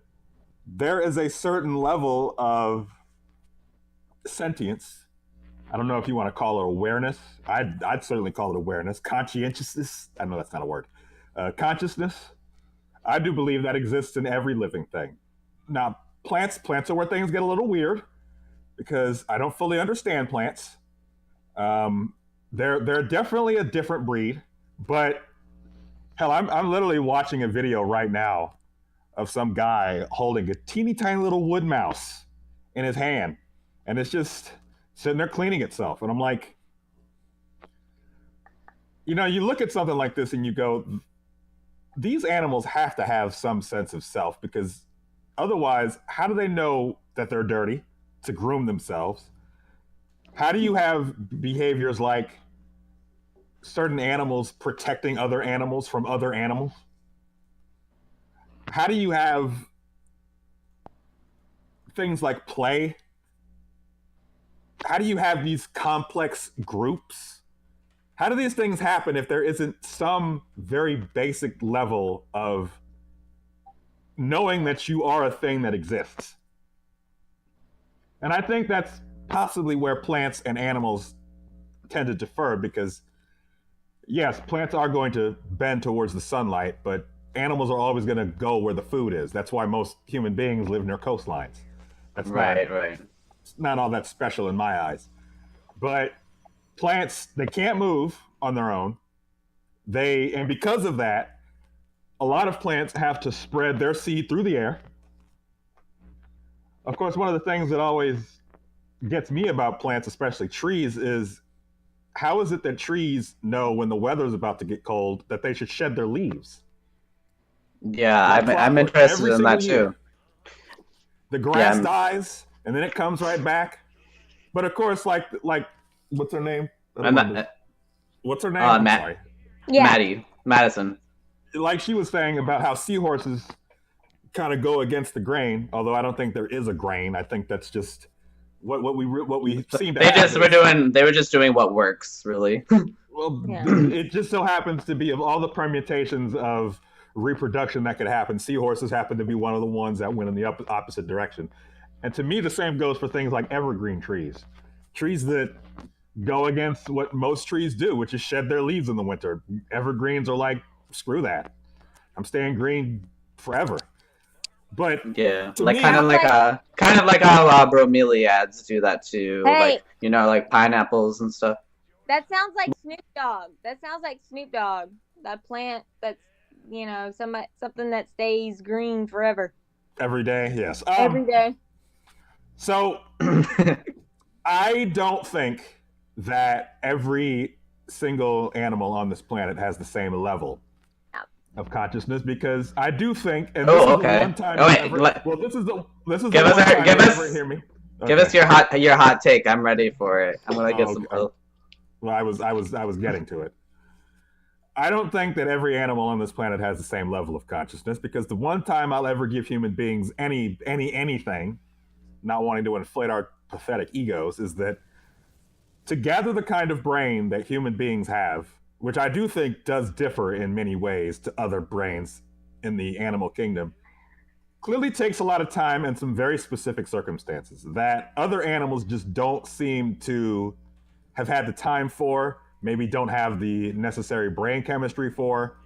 there is a certain level of sentience. I don't know if you want to call it awareness. I'd certainly call it awareness. Conscientiousness. I know that's not a word. Consciousness. I do believe that exists in every living thing. Now, plants are where things get a little weird because I don't fully understand plants. They're definitely a different breed, but hell, I'm literally watching a video right now of some guy holding a teeny tiny little wood mouse in his hand, and it's just sitting there cleaning itself. And I'm like, you look at something like this and you go, these animals have to have some sense of self, because otherwise, how do they know that they're dirty to groom themselves? How do you have behaviors like certain animals protecting other animals from other animals? How do you have things like play? How do you have these complex groups? How do these things happen if there isn't some very basic level of knowing that you are a thing that exists. And I think that's possibly where plants and animals tend to differ, because yes, plants are going to bend towards the sunlight, but animals are always going to go where the food is. That's why most human beings live near coastlines. That's Right. It's not all that special in my eyes. But plants, they can't move on their own. And because of that, a lot of plants have to spread their seed through the air. Of course, one of the things that always gets me about plants, especially trees, is how is it that trees know when the weather's about to get cold that they should shed their leaves? Yeah, Like I'm clockwork, interested every in that single year. too. The grass I'm- dies, and then it comes right back. But of course, like what's her name? I'm not, What's her name? I'm Matt. sorry. Yeah. Madison. Like she was saying about how seahorses kind of go against the grain, although I don't think there is a grain. I think that's just what we seem to have. They were just doing what works, really. Well, Yeah. it just so happens to be, of all the permutations of reproduction that could happen, seahorses happen to be one of the ones that went in the opposite direction. And to me, the same goes for things like evergreen trees. Trees that go against what most trees do, which is shed their leaves in the winter. Evergreens are like, screw that. I'm staying green forever. But Yeah, to like me- kind of like how bromeliads do that too. Hey. Like like pineapples and stuff. That sounds like Snoop Dogg. That plant that's, something that stays green forever. every day, yes. Every day. So I don't think that every single animal on this planet has the same level of consciousness, because I do think, and this is the one time Oh, you'll wait, ever, let- well, this is the give one us time give you'll us- ever hear me. Give us your hot take. I'm ready for it. I'm gonna get Oh, some. okay. Well, I was getting to it. I don't think that every animal on this planet has the same level of consciousness, because the one time I'll ever give human beings anything, not wanting to inflate our pathetic egos, is that to gather the kind of brain that human beings have, which I do think does differ in many ways to other brains in the animal kingdom, clearly takes a lot of time and some very specific circumstances that other animals just don't seem to have had the time for, maybe don't have the necessary brain chemistry for.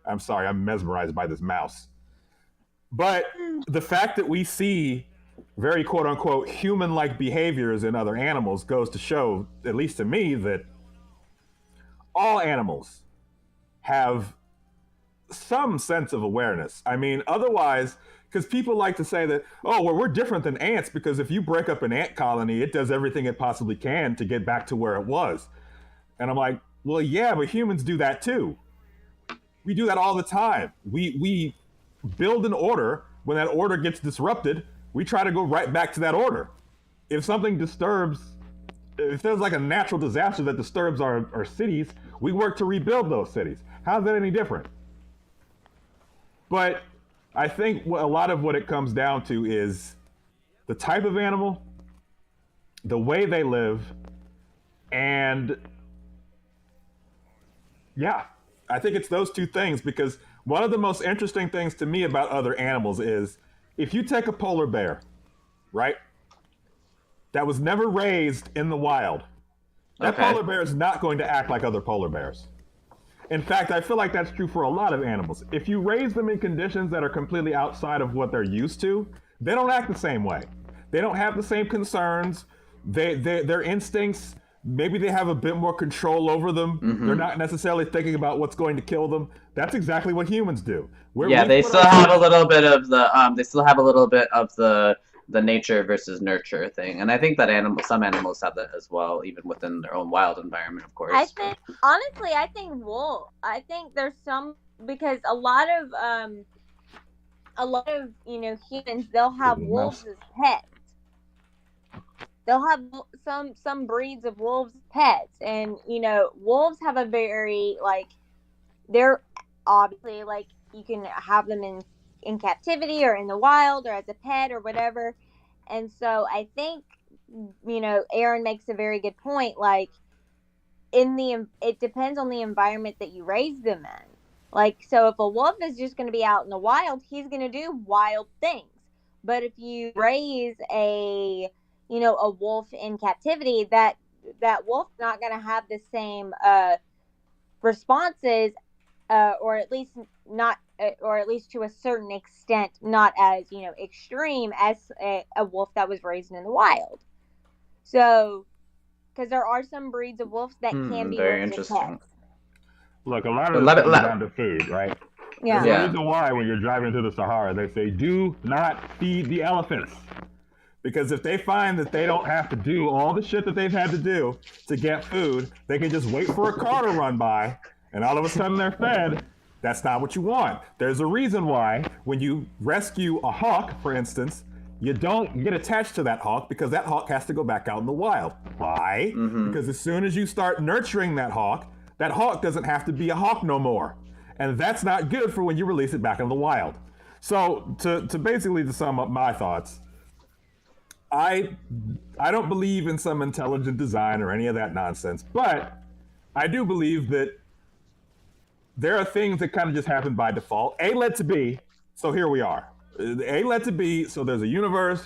I'm sorry, I'm mesmerized by this mouse. But the fact that we see very quote unquote human-like behaviors in other animals goes to show, at least to me, that all animals have some sense of awareness. I mean, otherwise, because people like to say that, oh, well, we're different than ants because if you break up an ant colony, it does everything it possibly can to get back to where it was. And I'm like, well, yeah, but humans do that too. We do that all the time. We build an order. When that order gets disrupted, we try to go right back to that order. If something disturbs, if there's like a natural disaster that disturbs our cities, we work to rebuild those cities. How's that any different? But I think a lot of what it comes down to is the type of animal, the way they live, and yeah, I think it's those two things, because one of the most interesting things to me about other animals is if you take a polar bear, right, that was never raised in the wild, that polar bear is not going to act like other polar bears. In fact, I feel like that's true for a lot of animals. If you raise them in conditions that are completely outside of what they're used to, they don't act the same way. They don't have the same concerns. Their instincts, maybe they have a bit more control over them. Mm-hmm. They're not necessarily thinking about what's going to kill them. That's exactly what humans do. They still have a little bit of the nature versus nurture thing, and I think that some animals have that as well, even within their own wild environment, of course. I think wolf. I think there's some, because a lot of humans, they'll have wolves as pets. They'll have some breeds of wolves as pets, and wolves have a very they're obviously you can have them in captivity or in the wild or as a pet or whatever. And so I think Aaron makes a very good point. It depends on the environment that you raise them in. Like, so if a wolf is just going to be out in the wild, he's going to do wild things. But if you raise a, a wolf in captivity, that wolf's not going to have the same responses, or at least not, or at least to a certain extent, not as extreme as a wolf that was raised in the wild. So, because there are some breeds of wolves that can be very raised as interesting. pets. Look, a lot of this comes down to food, right? Yeah. There's a reason why when you're driving through the Sahara, they say, do not feed the elephants. Because if they find that they don't have to do all the shit that they've had to do to get food, they can just wait for a car to run by, and all of a sudden they're fed. That's not what you want. There's a reason why when you rescue a hawk, for instance, you don't get attached to that hawk, because that hawk has to go back out in the wild. Why? Because as soon as you start nurturing that hawk doesn't have to be a hawk no more. And that's not good for when you release it back in the wild. So to basically to sum up my thoughts, I don't believe in some intelligent design or any of that nonsense, but I do believe that there are things that kind of just happen by default. A led to B, so here we are. A led to B, so there's a universe,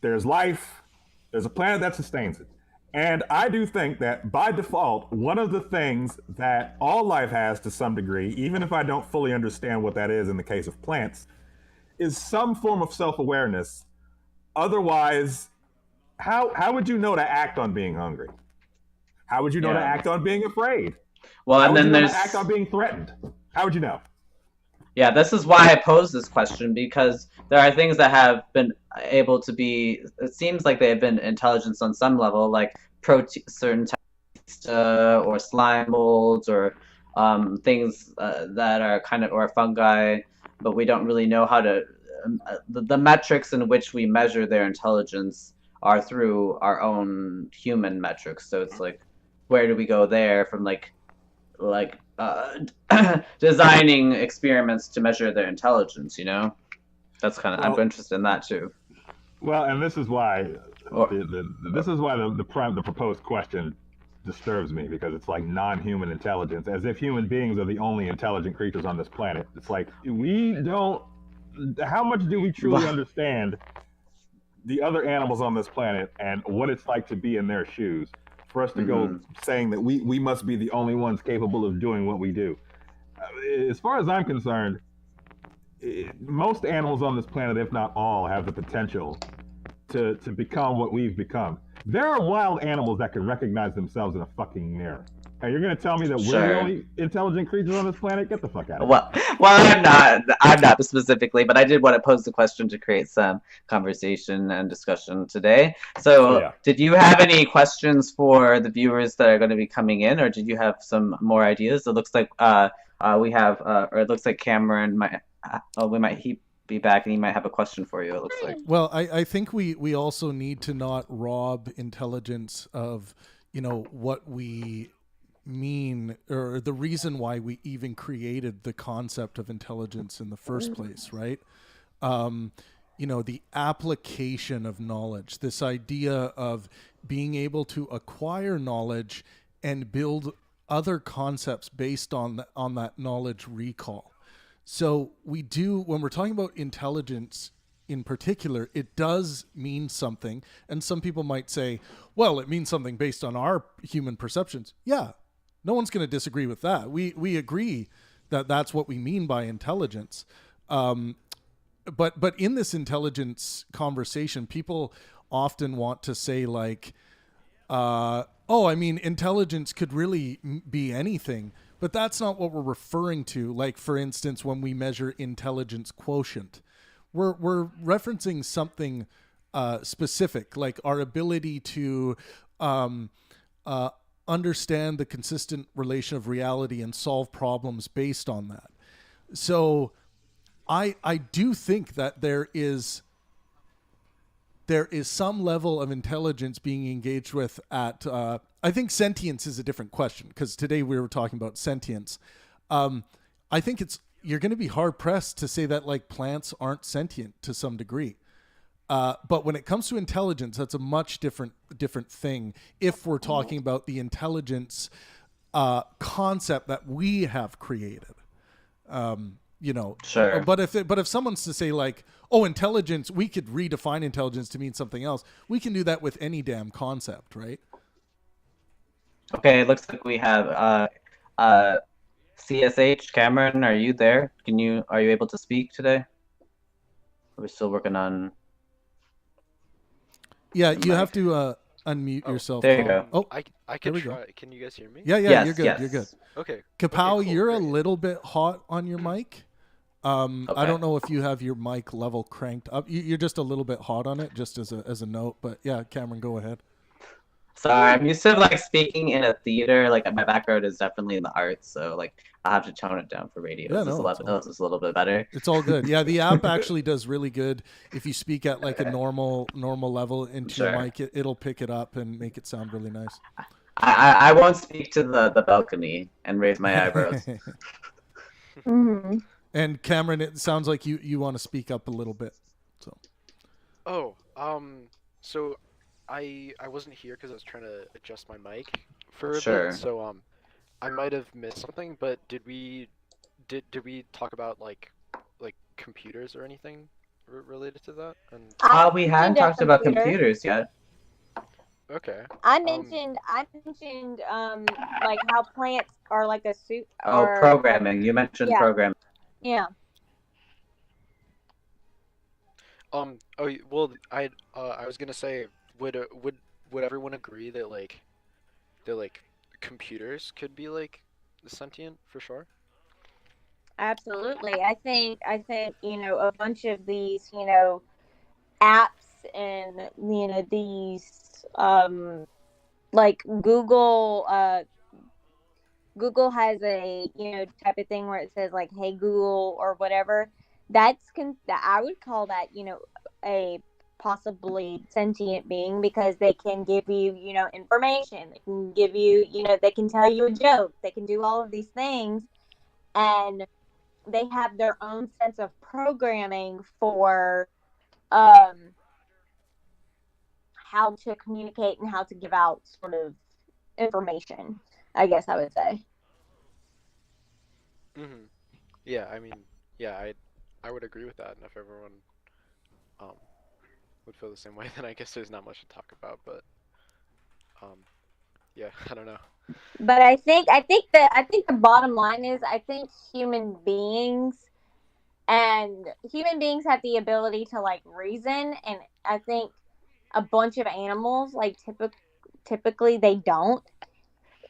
there's life, there's a planet that sustains it. And I do think that by default, one of the things that all life has to some degree, even if I don't fully understand what that is in the case of plants, is some form of self-awareness. Otherwise, how would you know to act on being hungry? How would you know to act on being afraid? Well, how and would then you know there's to act on being threatened? How would you know? Yeah, this is why I posed this question, because there are things that have been able to be, it seems like they have been intelligence on some level, like certain types or slime molds, or things that are kind of, or fungi, but we don't really know how to, the metrics in which we measure their intelligence are through our own human metrics. So it's like, where do we go there from designing experiments to measure their intelligence, That's kind of, I'm interested in that too. Well, and this is why the proposed question disturbs me, because it's like non-human intelligence, as if human beings are the only intelligent creatures on this planet. It's like, how much do we truly understand the other animals on this planet and what it's like to be in their shoes for us to go saying that we must be the only ones capable of doing what we do? As far as I'm concerned, most animals on this planet, if not all, have the potential to become what we've become. There are wild animals that can recognize themselves in a fucking mirror. And you're going to tell me that we're the only intelligent creatures on this planet? Get the fuck out of here. Well, I'm not specifically, but I did want to pose the question to create some conversation and discussion today. So Did you have any questions for the viewers that are going to be coming in, or did you have some more ideas? It looks like we have, or it looks like Cameron might, he be back and he might have a question for you, it looks like. Well, I think we also need to not rob intelligence of, what we mean, or the reason why we even created the concept of intelligence in the first place, right? The application of knowledge, this idea of being able to acquire knowledge and build other concepts based on that knowledge recall. So we do, when we're talking about intelligence in particular, it does mean something. And some people might say, well, it means something based on our human perceptions. Yeah, no one's going to disagree with that. We agree that that's what we mean by intelligence. But in this intelligence conversation, people often want to say like, intelligence could really be anything. But that's not what we're referring to. Like, for instance, when we measure intelligence quotient, we're referencing something specific, like our ability to understand the consistent relation of reality and solve problems based on that. So I do think that there is some level of intelligence being engaged with at, I think sentience is a different question, because today we were talking about sentience. I think you're going to be hard pressed to say that like plants aren't sentient to some degree. But when it comes to intelligence, that's a much different thing. If we're talking about the intelligence concept that we have created. Sure. But if someone's to say like, oh, intelligence, we could redefine intelligence to mean something else. We can do that with any damn concept, right? Okay, it looks like we have CSH Cameron. Are you there? Are you able to speak today? We're still working on. Yeah, you have to unmute yourself. There you go. Oh, I can try. Can you guys hear me? Yeah, Yes, you're good. yes. You're good. Okay. Kapow, Okay, cool, you're great. a little bit hot on your mic. I don't know if you have your mic level cranked up. You're just a little bit hot on it, just as a note. But yeah, Cameron, go ahead. Sorry, I'm used to like speaking in a theater. Like my background is definitely in the arts, so like I have to tone it down for radio. Yeah, This is a little bit better. It's all good. Yeah, the app actually does really good. If you speak at like a normal level into your mic, it'll pick it up and make it sound really nice. I won't speak to the balcony and raise my eyebrows. Mm-hmm. And Cameron, it sounds like you want to speak up a little bit. So. Oh, so I wasn't here because I was trying to adjust my mic for a bit, so I might have missed something. But did we talk about like computers or anything related to that? And we hadn't talked about computers yet. Okay. I mentioned like how plants are like a soup. Or, Programming. You mentioned programming. Yeah. Oh well, I was gonna say, would everyone agree that like computers could be like sentient for sure? Absolutely. I think a bunch of these apps and these like Google has a type of thing where it says like, hey Google or whatever. I would call that a possibly sentient being, because they can give you information. They can give you they can tell you a joke. They can do all of these things, and they have their own sense of programming for how to communicate and how to give out sort of information, I guess I would say. Mm-hmm. Yeah, I mean, yeah, I would agree with that, and if everyone would feel the same way, then I guess there's not much to talk about. But yeah, I don't know. But I think the bottom line is, I think human beings have the ability to like reason, and I think a bunch of animals like typically they don't.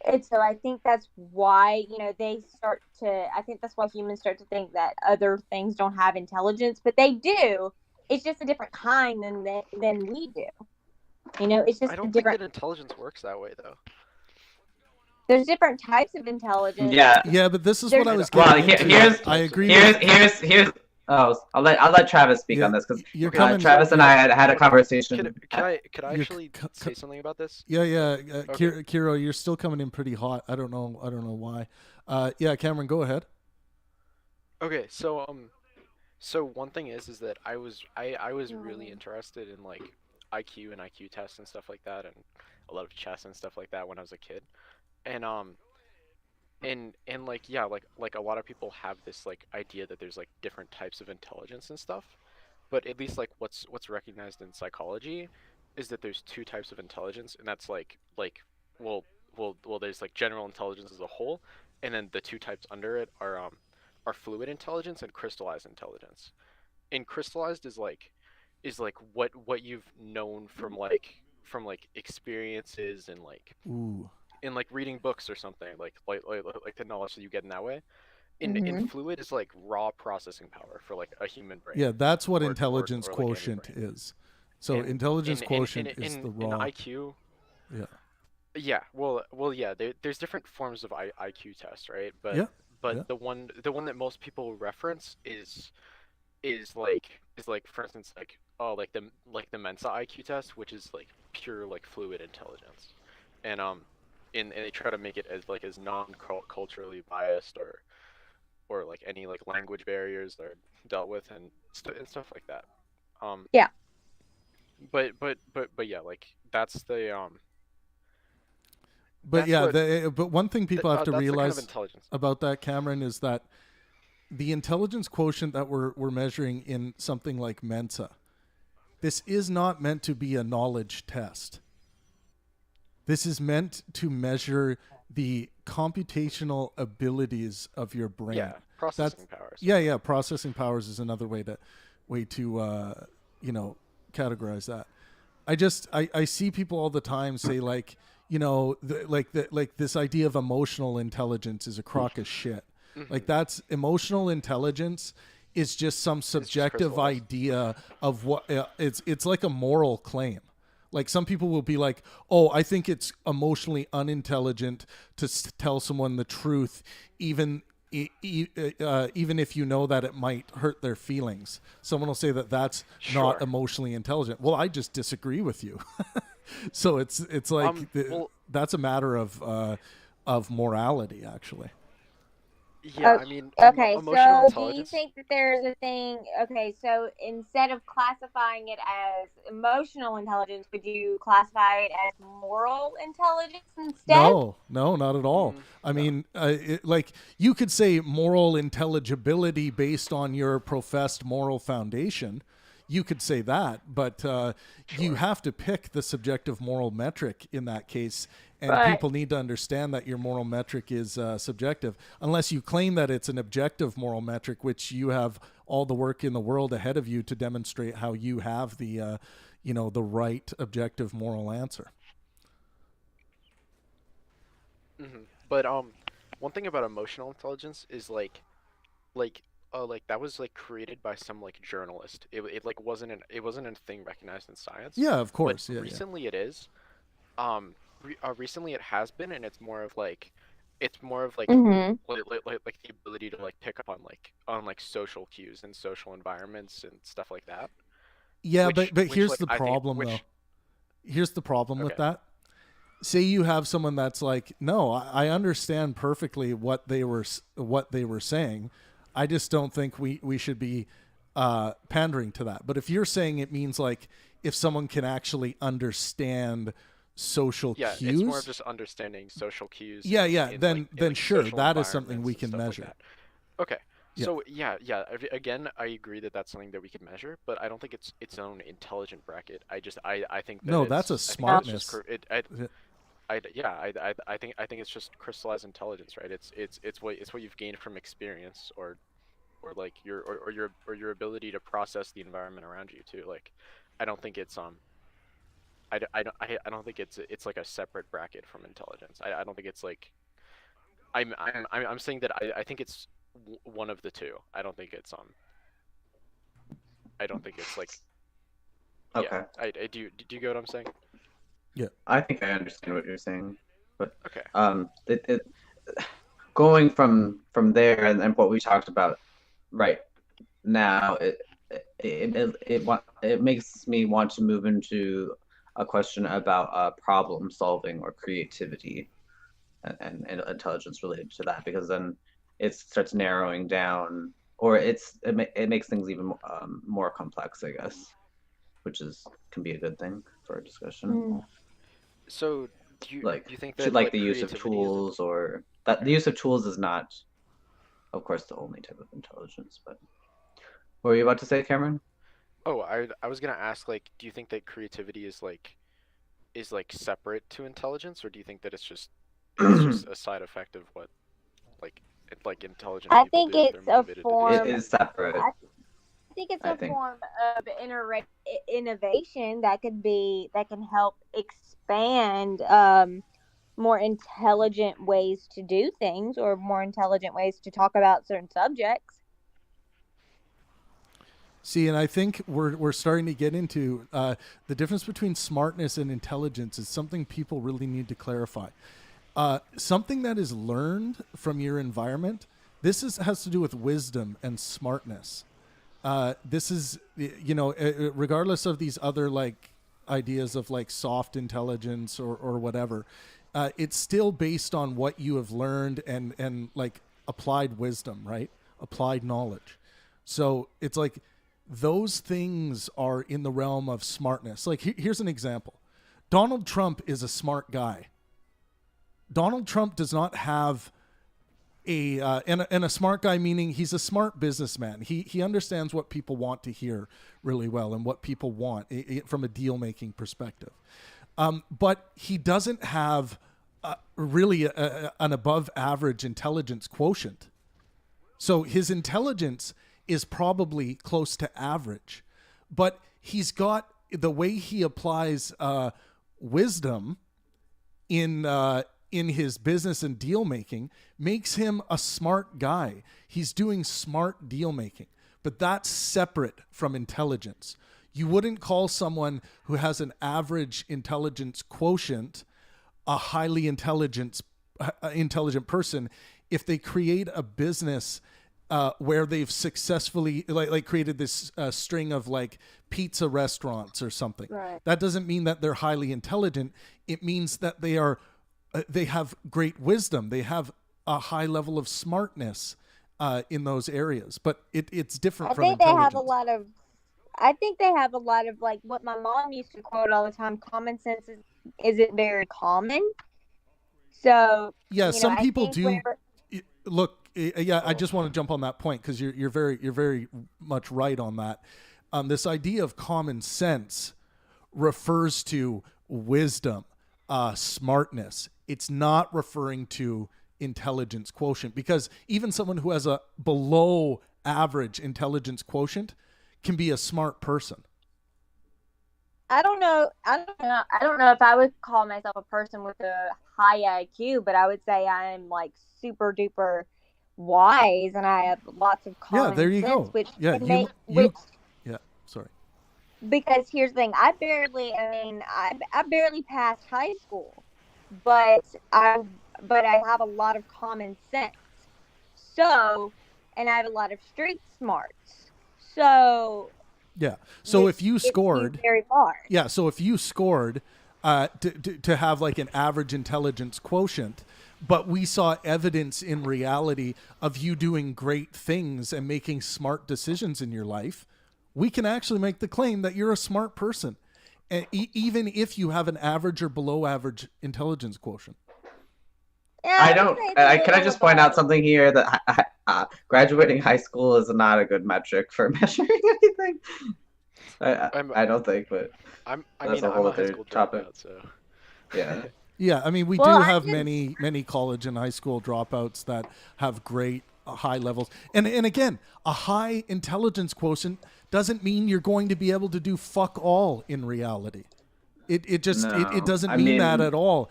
And so I think that's why that's why humans start to think that other things don't have intelligence, but they do. It's just a different kind than we do. It's just I don't different. think that intelligence works that way though. There's different types of intelligence. Yeah, but this is what I was getting into. I agree. Here's. Oh, I'll let Travis speak on this, because Travis and I had a conversation. Could I actually say something about this? Yeah. Okay. Kiro, you're still coming in pretty hot. I don't know why. Yeah, Cameron, go ahead. Okay, so one thing is that I was really interested in like IQ and IQ tests and stuff like that, and a lot of chess and stuff like that when I was a kid, and like yeah, like a lot of people have this like idea that there's like different types of intelligence and stuff, but at least like what's recognized in psychology is that there's two types of intelligence, and that's well there's like general intelligence as a whole, and then the two types under it are fluid intelligence and crystallized intelligence. And crystallized is like what you've known from experiences and like in like reading books or something, like the knowledge that you get in that way. In fluid is like raw processing power for like a human brain. Yeah, that's what intelligence or quotient is. So intelligence quotient is the raw. In IQ. Yeah. Yeah. Well. Yeah. There's different forms of IQ tests, right? But the one that most people reference is like for instance like the Mensa IQ test, which is like pure like fluid intelligence, and they try to make it as non-culturally biased or like any like language barriers are dealt with and stuff like that. Yeah. But yeah, like that's the But yeah, but one thing people have to realize about that, Cameron, is that the intelligence quotient that we're measuring in something like Mensa, this is not meant to be a knowledge test. This is meant to measure the computational abilities of your brain. Yeah, processing powers. Yeah, processing powers is another way to categorize that. I see people all the time say like, this idea of emotional intelligence is a crock of shit. Mm-hmm. Like that's emotional intelligence is just some subjective idea of what it's like a moral claim. Like some people will be like, "Oh, I think it's emotionally unintelligent to tell someone the truth, even if you know that it might hurt their feelings." Someone will say that that's not emotionally intelligent. Well, I just disagree with you. So it's like that's a matter of morality, actually. Yeah, I mean, okay, emotional so do you think that there's a thing? Okay, so instead of classifying it as emotional intelligence, would you classify it as moral intelligence instead? No, not at all. I mean, like you could say moral intelligibility based on your professed moral foundation. You could say that, but you have to pick the subjective moral metric in that case. And people need to understand that your moral metric is subjective, unless you claim that it's an objective moral metric, which you have all the work in the world ahead of you to demonstrate how you have the, the right objective moral answer. Mm-hmm. But one thing about emotional intelligence is like that was like created by some like journalist. It like wasn't a thing recognized in science. Yeah, of course. But recently it is. Recently it has been, and it's more of like Mm-hmm. like the ability to like pick up on social cues and social environments and stuff like that. Yeah, but here's the problem though. Here's the problem with that. Say you have someone that's like, no, I understand perfectly what they were saying. I just don't think we should be pandering to that. But if you're saying it means like if someone can actually understand social cues. Yeah, it's more of just understanding social cues. Then sure, that is something we can measure. Like okay. So again, I agree that that's something that we can measure, but I don't think it's its own intelligent bracket. I think that that's a smartness. I think it's just crystallized intelligence, right? It's what you've gained from experience or like your ability to process the environment around you too. Like, I don't think it's I don't think it's like a separate bracket from intelligence. I don't think it's like I'm saying that I think it's one of the two. I don't think it's like okay. Yeah, do you get what I'm saying? Yeah. I think I understand what you're saying, but okay. Going from there and what we talked about right now, it makes me want to move into a question about problem solving or creativity and intelligence related to that, because then it starts narrowing down, or it makes things even more complex, I guess, which can be a good thing for a discussion. So do you think that like the use of tools, or that the use of tools is not, of course, the only type of intelligence? But what were you about to say, Cameron? Oh, I was gonna ask, like, do you think that creativity is separate to intelligence, or do you think that it's just a side effect of what like intelligent I people think do if it's they're a motivated to do form. something? It is separate. I think it's a form of innovation that can help expand more intelligent ways to do things, or more intelligent ways to talk about certain subjects. See, and I think we're starting to get into the difference between smartness and intelligence is something people really need to clarify. Something that is learned from your environment, has to do with wisdom and smartness. This is, regardless of these other like ideas of like soft intelligence or whatever, it's still based on what you have learned and like applied wisdom, right? Applied knowledge. So it's like those things are in the realm of smartness. Like here's an example. Donald Trump is a smart guy. Donald Trump does not have and a smart guy, meaning he's a smart businessman. He understands what people want to hear really well and what people want from a deal making perspective. But he doesn't have really an above average intelligence quotient. So his intelligence is probably close to average, but he's got the way he applies wisdom in his business and deal making makes him a smart guy. He's doing smart deal making, but that's separate from intelligence. You wouldn't call someone who has an average intelligence quotient a highly intelligent person if they create a business where they've successfully like created this string of like pizza restaurants or something. Right. That doesn't mean that they're highly intelligent. It means that they have great wisdom. They have a high level of smartness in those areas. But it's different from intelligence. I think they have a lot of like what my mom used to quote all the time. Common sense isn't very common. So yeah, some people do. Look, Oh. I just want to jump on that point because you're very much right on that. This idea of common sense refers to wisdom, smartness. It's not referring to intelligence quotient, because even someone who has a below average intelligence quotient can be a smart person. I don't know if I would call myself a person with a high IQ, but I would say I'm like super duper wise and I have lots of common Yeah, there you sense, go. which Yeah, can make, which yeah, sorry. because here's the thing, I barely passed high school, but I have a lot of common sense. So, and I have a lot of street smarts. So yeah. So if you scored very far. Yeah, so if you scored to have like an average intelligence quotient, but we saw evidence in reality of you doing great things and making smart decisions in your life, we can actually make the claim that you're a smart person, and even if you have an average or below average intelligence quotion. Yeah, can I just point out something here that graduating high school is not a good metric for measuring anything. I don't think, but I'm that's a a whole high other school topic. dropout, so Yeah. Yeah, I mean, we do have many college and high school dropouts that have great high levels. And again, a high intelligence quotient doesn't mean you're going to be able to do fuck all in reality. It doesn't mean that at all.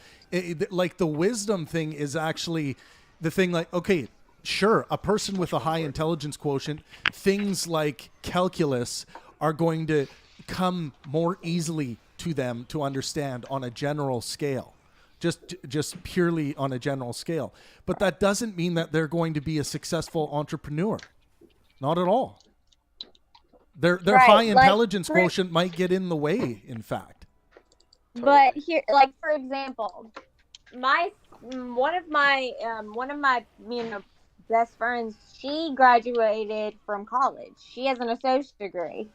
Like the wisdom thing is actually the thing, like, okay, sure, a person with a high intelligence quotient, things like calculus are going to come more easily to them to understand on a general scale. Just purely on a general scale. But that doesn't mean that they're going to be a successful entrepreneur. Not at all. Their high intelligence quotient might get in the way, in fact. But here, like for example, one of my best friends, she graduated from college. She has an associate degree.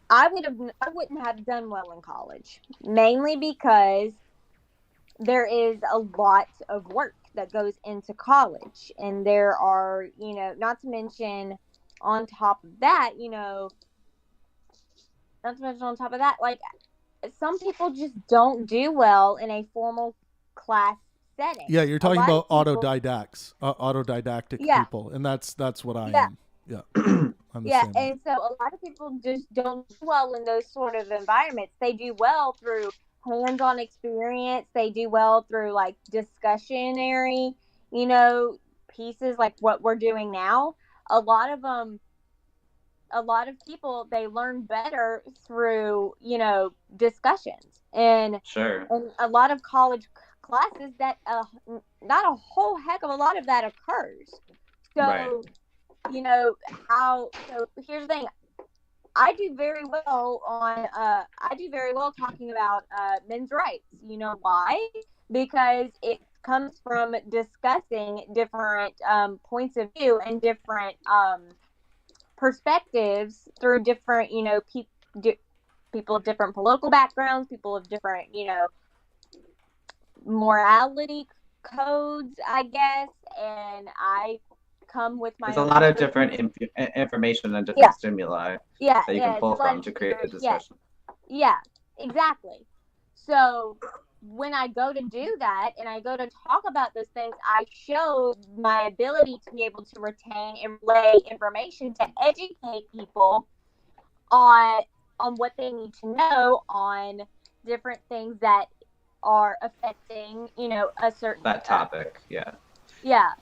I wouldn't have done well in college, mainly because there is a lot of work that goes into college, and there are, not to mention on top of that, like some people just don't do well in a formal class setting. Yeah, you're talking about autodidactic people, and that's what I am. Yeah. Yeah, and so a lot of people just don't do well in those sort of environments. They do well through hands-on experience. They do well through like discussionary, pieces like what we're doing now. A lot of people, they learn better through, discussions. And sure. And a lot of college classes that not a whole heck of a lot of that occurs. So, right. So here's the thing. I do very well talking about men's rights. You know why? Because it comes from discussing different points of view and different perspectives through different, people of different political backgrounds, people of different, morality codes, I guess, and I come with my There's a own lot of different descriptions. information and different Yeah, stimuli yeah, that you can yeah. pull It's like from to create a yeah, discussion. yeah, exactly. So when I go to do that and I go to talk about those things, I show my ability to be able to retain and relay information to educate people on what they need to know on different things that are affecting, a certain That topic, yeah. yeah.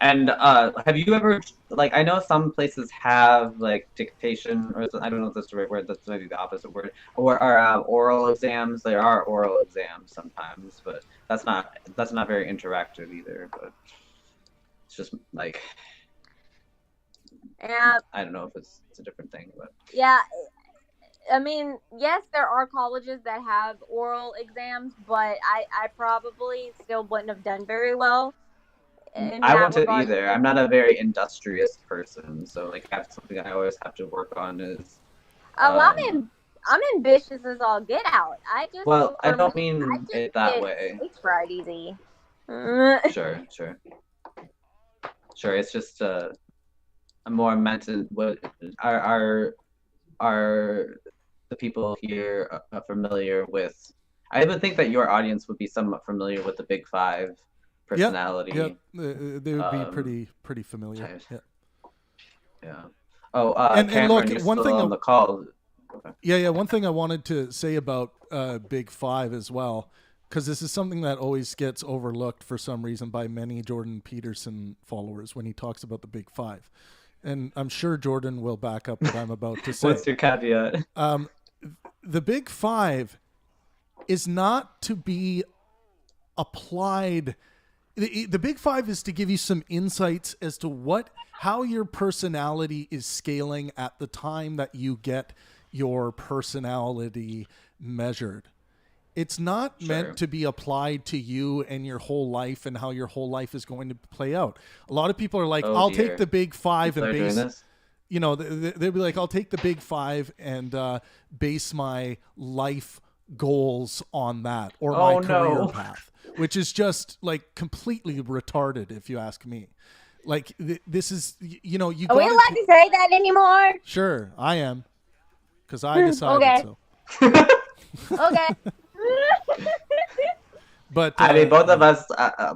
And have you ever, like, I know some places have like dictation, or I don't know if that's the right word. That's maybe the opposite word, or oral exams. There are oral exams sometimes, but that's not very interactive either. But it's just like, Yeah, I don't know if it's a different thing, but yeah. I mean, yes, there are colleges that have oral exams, but I probably still wouldn't have done very well in I that wouldn't regard. either. I'm not a very industrious person, so like that's something I always have to work on is. Oh, I'm ambitious as all get out. I just Well, I for don't me, I mean just it that get way. stage fright easy. Sure. It's just a more mental. What are the people here familiar with? I would think that your audience would be somewhat familiar with the Big Five personality. Yeah, they would be pretty familiar. Types. Yeah. Yeah. Oh, and Cameron, look, you're one still thing on the call. Okay. Yeah. One thing I wanted to say about Big Five as well, because this is something that always gets overlooked for some reason by many Jordan Peterson followers when he talks about the Big Five. And I'm sure Jordan will back up what I'm about to say. What's your caveat? The Big Five is not to be applied. The Big Five is to give you some insights as to how your personality is scaling at the time that you get your personality measured. It's not meant to be applied to you and your whole life and how your whole life is going to play out. A lot of people are like, I'll take the Big Five and base, they'll be like, I'll take the Big Five and base my life goals on that or my career path, which is just like completely retarded if you ask me. Like this is, you Are we allowed to say that anymore? Sure, I am, because I decided so. Okay. But I mean, both of us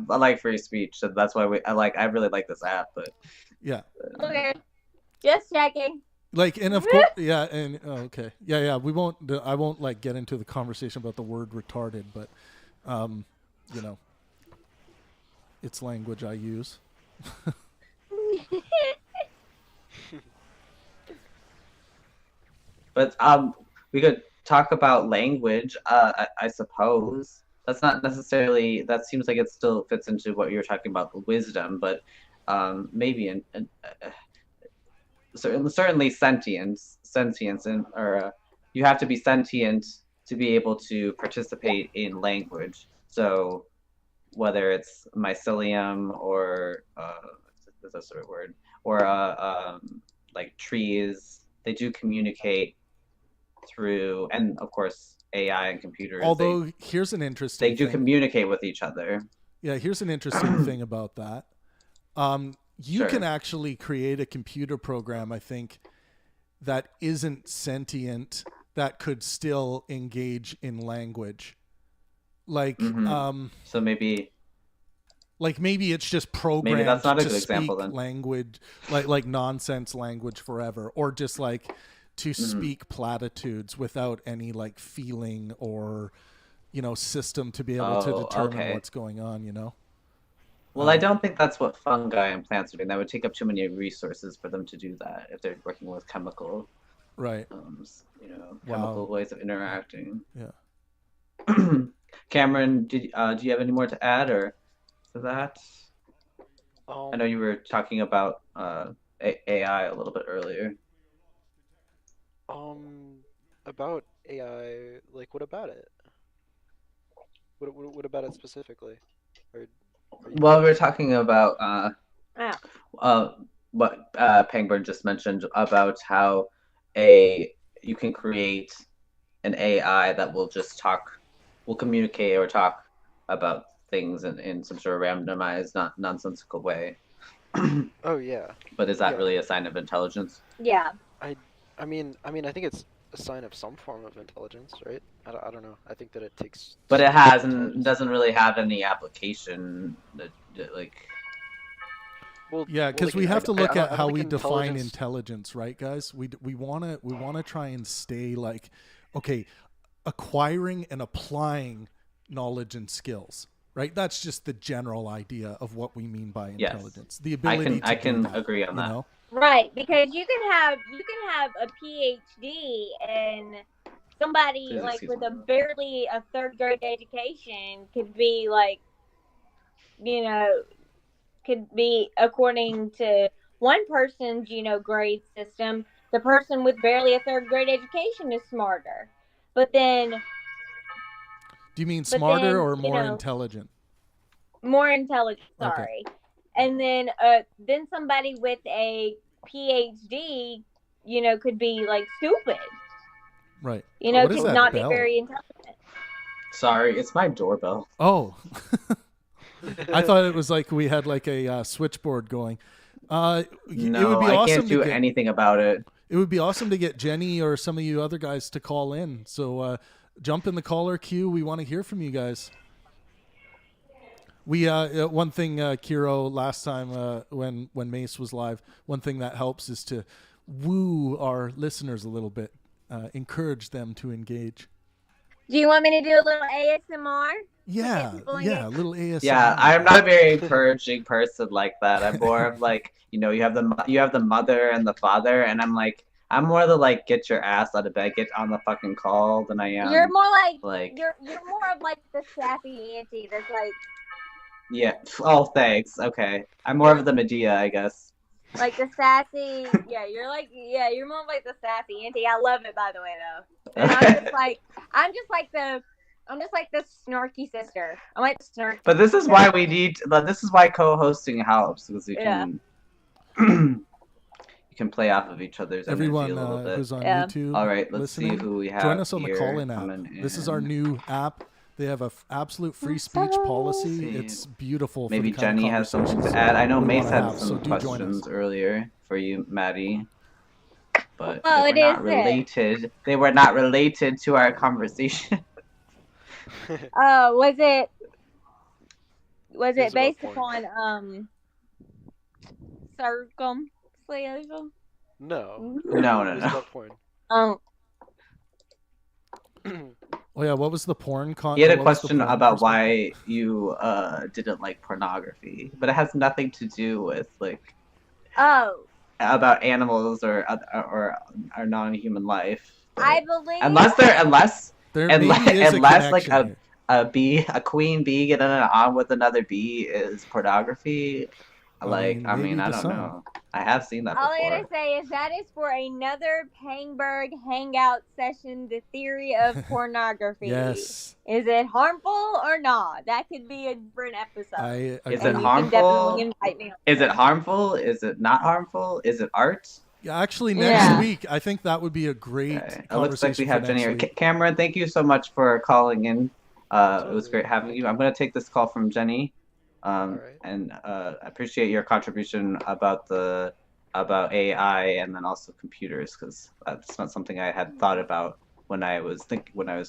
like free speech, so that's why I really like this app. But yeah. Okay. Just checking. Like, and of course, yeah, and okay, yeah. I won't like get into the conversation about the word retarded, but it's language I use. But we could talk about language. I suppose that's not necessarily. That seems like it still fits into what you're talking about, wisdom, but maybe certainly sentience, or you have to be sentient to be able to participate in language. So whether it's mycelium or that's the right word, or like trees, they do communicate through, and of course AI and computers. Although here's an interesting they do thing. Communicate with each other. Yeah, here's an interesting thing about that. You can actually create a computer program, I think, that isn't sentient that could still engage in language. Like, so maybe it's just programmed maybe that's not a to good speak example, then. language, like nonsense language forever, or just like to speak platitudes without any like feeling or, system to be able to determine what's going on, Well, I don't think that's what fungi and plants are doing. That would take up too many resources for them to do that if they're working with chemical, chemical ways of interacting. Yeah. Cameron, do you have any more to add or to that? I know you were talking about AI a little bit earlier. About AI, like what about it? What about it specifically? Well, we were talking about what Pangburn just mentioned about how you can create an AI that will communicate or talk about things in some sort of randomized, not nonsensical way. Oh yeah. But is that Yeah. really a sign of intelligence? Yeah. I mean, I think it's a sign of some form of intelligence, right? I don't know. I think that it takes. But it some form of hasn't intelligence. doesn't really have any application that like. Well, Yeah, because like, we have to look I at don't how think we define intelligence- intelligence, right, guys? We wanna try and stay like, okay, acquiring and applying knowledge and skills, right? That's just the general idea of what we mean by Yes. intelligence. The ability I to can do that, agree on you that. know? Right, because you can have a PhD and somebody Please like excuse with me. a barely a third grade education could be like, you know, could be according to one person's, grade system, the person with barely a third grade education is smarter. But then Do you mean smarter then, or more intelligent? more intelligent, Okay. sorry. And then somebody with a PhD, could be like stupid. Right. What What is could that not bell? be very intelligent. Sorry, it's my doorbell. Oh. I thought it was like we had like a switchboard going. No, it would be awesome I can't do to get, anything about it. It would be awesome to get Jenny or some of you other guys to call in. So jump in the caller queue. We want to hear from you guys. We one thing, Kiro, last time when Mace was live, one thing that helps is to woo our listeners a little bit, encourage them to engage. Do you want me to do a little ASMR? Yeah, a little ASMR. Yeah, I'm not a very encouraging person like that. I'm more of like, you have the mother and the father, and I'm more the like get your ass out of bed, get on the fucking call than I am. You're more like you're more of like the sappy auntie that's like. Yeah. Oh, thanks. Okay, I'm more of the Medea, I guess. Like the sassy, you're more like the sassy auntie. I love it, by the way, though. And I'm just like the snarky sister. I'm like the snarky. But this is why this is why co-hosting helps, because you can you can play off of each other's Everyone energy a little bit. who's on YouTube, All right, let's listening, see who we have. join us on the here call-in app. coming This is in. our new app. They have a absolute free speech policy. It's beautiful. For Maybe the kind of Jenny has something to conversations add. I know we Mace wanna had have, so some do join us. questions earlier for you, Maddie. But Well, they it were not is related. They were not related to our conversation. Was it It's based about upon circumcision? No. No. It was about porn. Oh yeah, what was the porn He had a what was the question porn about perspective? why you didn't like pornography, but it has nothing to do with like about animals or our non-human life. I believe Unless There maybe is a like connection here. a queen bee getting it on with another bee is pornography. maybe I to don't some. know. I have seen that all I before. gotta say is that is for another Pangburn hangout session. The theory of pornography. Yes. Is it harmful or not? That could be a different episode. I Is agree. it You can harmful? definitely invite me on Is it that. harmful? Is it not harmful? Is it art? Yeah, actually, next week I think that would be a great Okay. It conversation. looks like we have for Jenny next here. week. Cameron, thank you so much for calling in. It was great having you. I'm going to take this call from Jenny. And I appreciate your contribution about AI and then also computers, because that's not something I had thought about when I was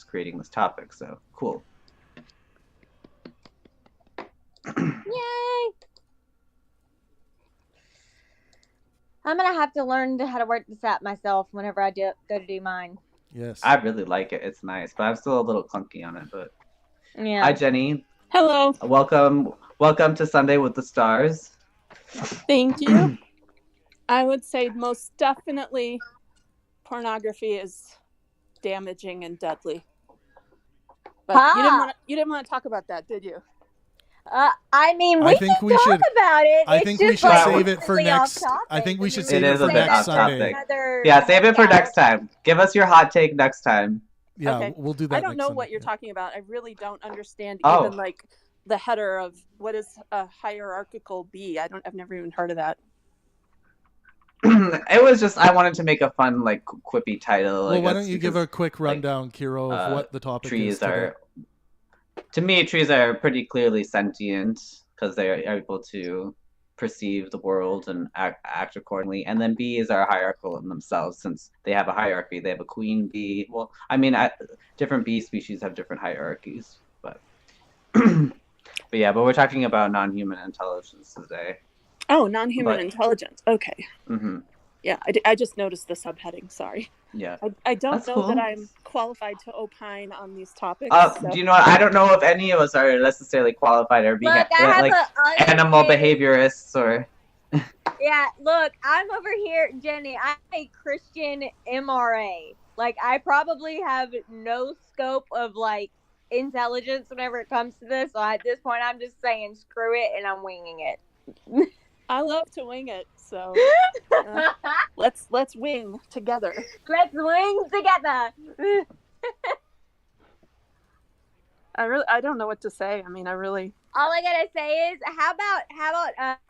creating this topic. So cool. Yay! I'm gonna have to learn how to work this app myself whenever I go to do mine. Yes. I really like it. It's nice, but I'm still a little clunky on it. But Yeah. hi, Jenny. Hello. Welcome to Sunday with the Stars. Thank you. I would say most definitely pornography is damaging and deadly. But you didn't want to talk about that, did you? I mean, I we think can we talk should- about it. I It's think we just should like save it for completely off next. I topic. think we I should mean, save It it is for a bit next off Sunday. topic. Yeah, save it for next time. Give us your hot take next time. Yeah, Okay. we'll do that. I don't next know Sunday. what you're talking about. I really don't understand Oh. even like the header of what is a hierarchical bee. I've never even heard of that. It was just I wanted to make a fun like quippy title. Well, why don't you give a quick rundown, Kiro, of uh, what the topic trees is today? are To me, trees are pretty clearly sentient because they are able to perceive the world and act accordingly. And then bees are hierarchical in themselves since they have a hierarchy. They have a queen bee. Well, I mean, different bee species have different hierarchies, but but we're talking about non-human intelligence today. Oh, non-human intelligence. Okay. Mm-hmm. Yeah, I just noticed the subheading. Sorry. Yeah. I don't That's know cool. that I'm qualified to opine on these topics. Do you know what? I don't know if any of us are necessarily qualified or being Look, I have like a other animal thing. behaviorists or. Yeah, look, I'm over here, Jenny. I'm a Christian MRA. Like, I probably have no scope of like intelligence whenever it comes to this. So at this point, I'm just saying screw it, and I'm winging it. I love to wing it, so let's wing together. Let's wing together. I don't know what to say. I mean, All I gotta say is, how about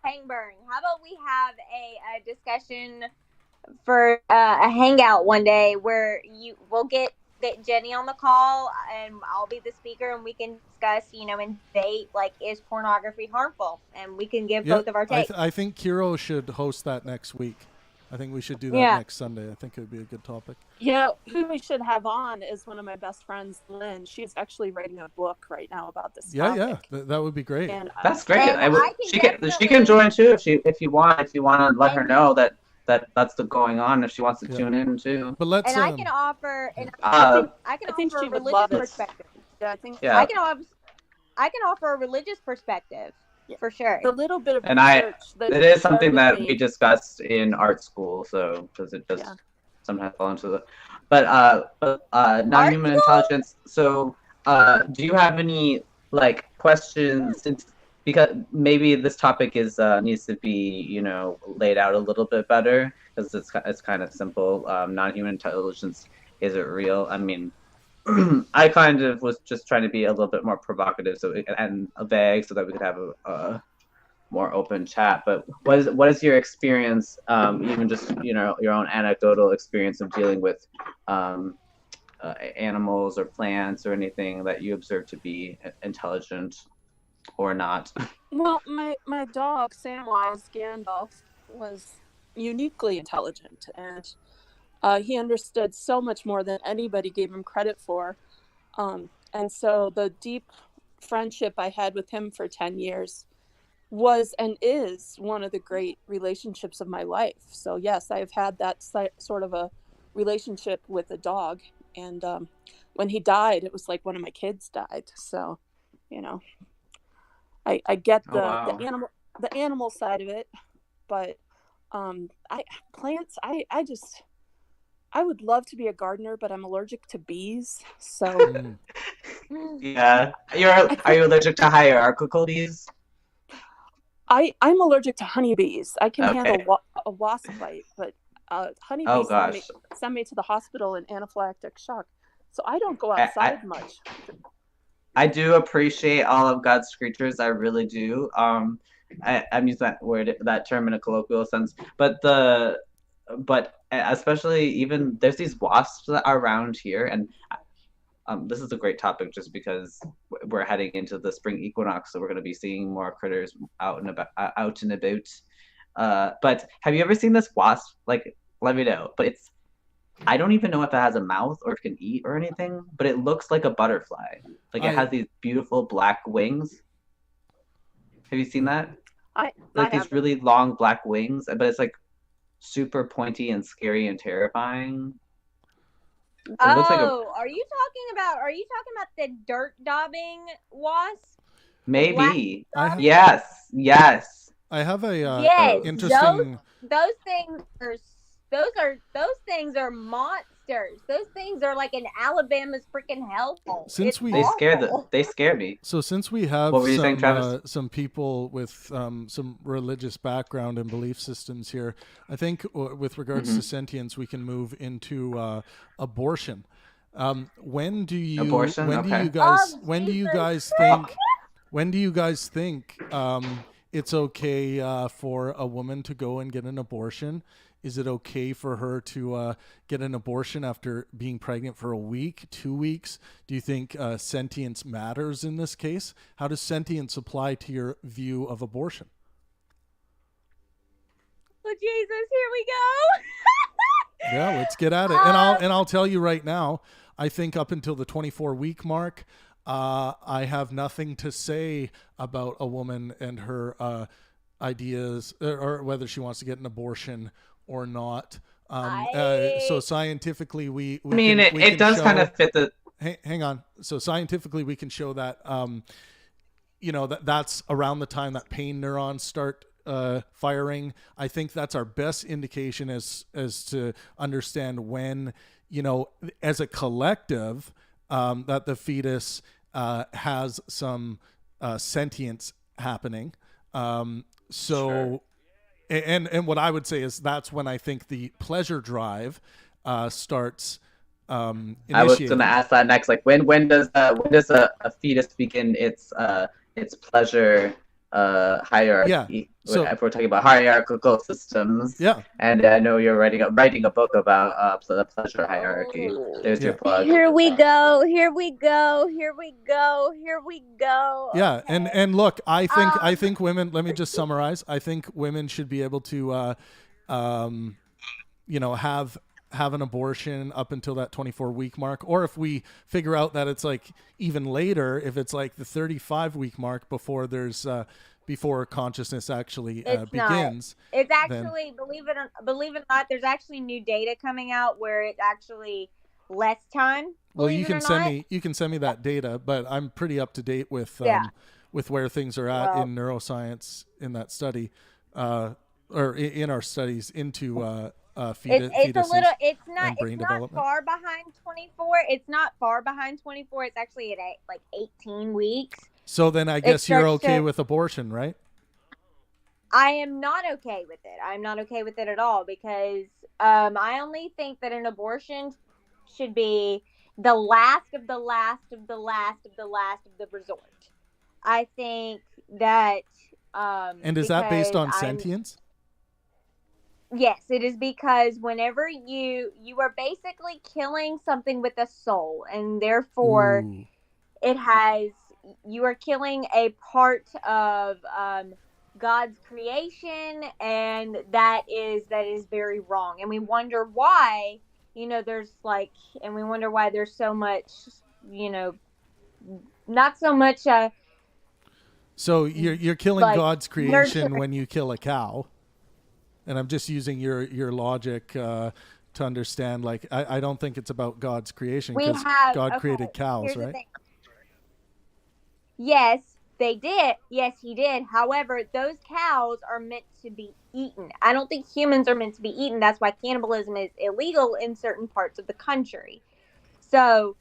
Pangburn? How about we have a discussion for a hangout one day where we'll get Jenny on the call and I'll be the speaker and we can discuss, and debate like, is pornography harmful, and we can give both of our takes. I think Kiro should host that next week. I think we should do that next Sunday. I think it would be a good topic. Yeah, who we should have on is one of my best friends, Lynn. She's actually writing a book right now about this topic. Yeah, that would be great. And, that's great. She can join too if you want to let her know that that's going on if she wants to tune in too. But let's. And I can offer I think offer she a would religious love it. perspective. Yeah, I think. Yeah. I can offer a religious perspective for sure. The little bit of And research it is something that we discussed in art school, so because it does sometimes fall into the. But non-human intelligence. So, do you have any questions? Because maybe this topic needs to be laid out a little bit better because it's kind of simple. Non-human intelligence, is it real? I mean, I kind of was just trying to be a little bit more provocative and vague so that we could have a more open chat. But what is your experience, even just your own anecdotal experience of dealing with animals or plants or anything that you observe to be intelligent or not? Well, my dog Samwise Gandalf was uniquely intelligent, and he understood so much more than anybody gave him credit for. And so the deep friendship I had with him for 10 years was and is one of the great relationships of my life. So yes, I've had that sort of a relationship with a dog. And when he died, it was like one of my kids died. So, I get the animal side of it, but plants, I would love to be a gardener, but I'm allergic to bees. So yeah, are you allergic to hierarchical bees? I'm allergic to honeybees. I can handle a wasp bite, but honeybees send me to the hospital in anaphylactic shock. So I don't go outside much. I do appreciate all of God's creatures. I really do. I'm using that term in a colloquial sense, but especially even there's these wasps that are around here, and this is a great topic just because we're heading into the spring equinox, so we're going to be seeing more critters out and about. But have you ever seen this wasp? Let me know. But I don't even know if it has a mouth or it can eat or anything, but it looks like a butterfly. It has these beautiful black wings. Have you seen that? These really long black wings, but it's super pointy and scary and terrifying. Are you talking about the dirt daubing wasp? Maybe. Yes. I have a interesting. Those things are monsters. Those things are like in Alabama's freaking hellhole. They scare me. So since we have some people with some religious background and belief systems here, I think with regards to sentience, we can move into abortion. When do you guys think it's okay for a woman to go and get an abortion? Is it okay for her to get an abortion after being pregnant for a week, 2 weeks? Do you think sentience matters in this case? How does sentience apply to your view of abortion? Oh Jesus, here we go. Yeah, let's get at it. And I'll tell you right now, I think up until the 24-week mark, I have nothing to say about a woman and her ideas, or whether she wants to get an abortion or not. So scientifically, it does kind of fit the. Hang on. So scientifically, we can show that that's around the time that pain neurons start firing. I think that's our best indication as to understand when, as a collective, that the fetus has some sentience happening. Sure. And what I would say is that's when I think the pleasure drive starts initiating. I was going to ask that next. Like when does a fetus begin its pleasure hierarchy? Yeah. So if we're talking about hierarchical systems. Yeah. And I know you're writing a book about the pleasure hierarchy. There's your plug. Here we go. Here we go. Here we go. Here we go. Yeah, Okay. and look, I think women. Let me just summarize. I think women should be able to, have an abortion up until that 24-week mark, or if we figure out that it's like even later, if it's like the 35-week mark before there's before consciousness actually begins. It's actually, believe it or not, there's actually new data coming out where it's actually less time. Well, you can send me that data, but I'm pretty up to date with where things are at in neuroscience in that study, or in our studies into fetuses. It's not far behind 24. It's not far behind 24. It's actually at 18 weeks. So then I guess you're okay with abortion, right? I am not okay with it. I'm not okay with it at all because I only think that an abortion should be the last of the last of the last of the last of the resort. I think that. And is that based on sentience? Yes, it is, because whenever you are basically killing something with a soul, and therefore you are killing a part of God's creation, and that is very wrong. And we wonder why, there's so much, not so much. So you're killing God's creation when you kill a cow. And I'm just using your logic to understand. Like, I don't think it's about God's creation, because God created cows, right? Yes, they did. Yes, he did. However, those cows are meant to be eaten. I don't think humans are meant to be eaten. That's why cannibalism is illegal in certain parts of the country. So,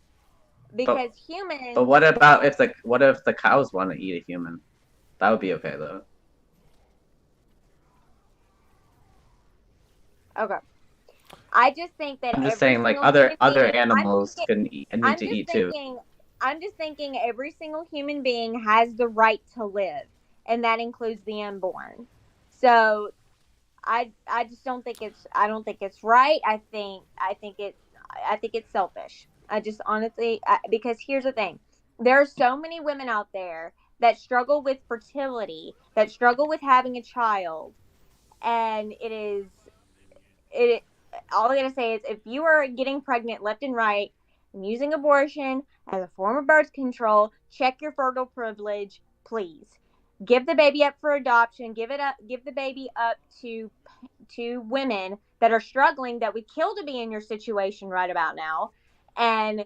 because humans. But what if the cows want to eat a human? That would be okay though. Okay. I just think that I'm just saying, like, other animals need to eat too. I'm just thinking every single human being has the right to live, and that includes the unborn. So I just don't think it's right. I think it's selfish. I just honestly, because here's the thing. There are so many women out there that struggle with fertility, that struggle with having a child, and all I'm going to say is, if you are getting pregnant left and right and using abortion as a form of birth control, check your fertile privilege, please. Give the baby up for adoption. Give the baby up to women that are struggling, that would kill to be in your situation right about now, and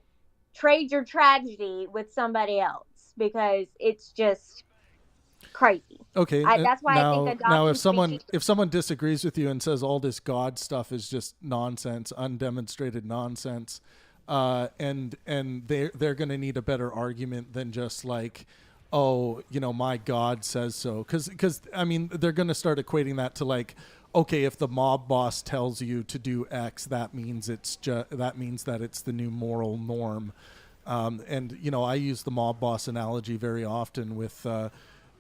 trade your tragedy with somebody else, because it's just crazy. Okay, that's why I think adoption. Now, if someone disagrees with you and says all this God stuff is just nonsense, undemonstrated nonsense, and they're going to need a better argument than just like, oh, my God says so, because I mean, they're going to start equating that to like, okay, if the mob boss tells you to do X, that means that it's the new moral norm. And I use the mob boss analogy very often with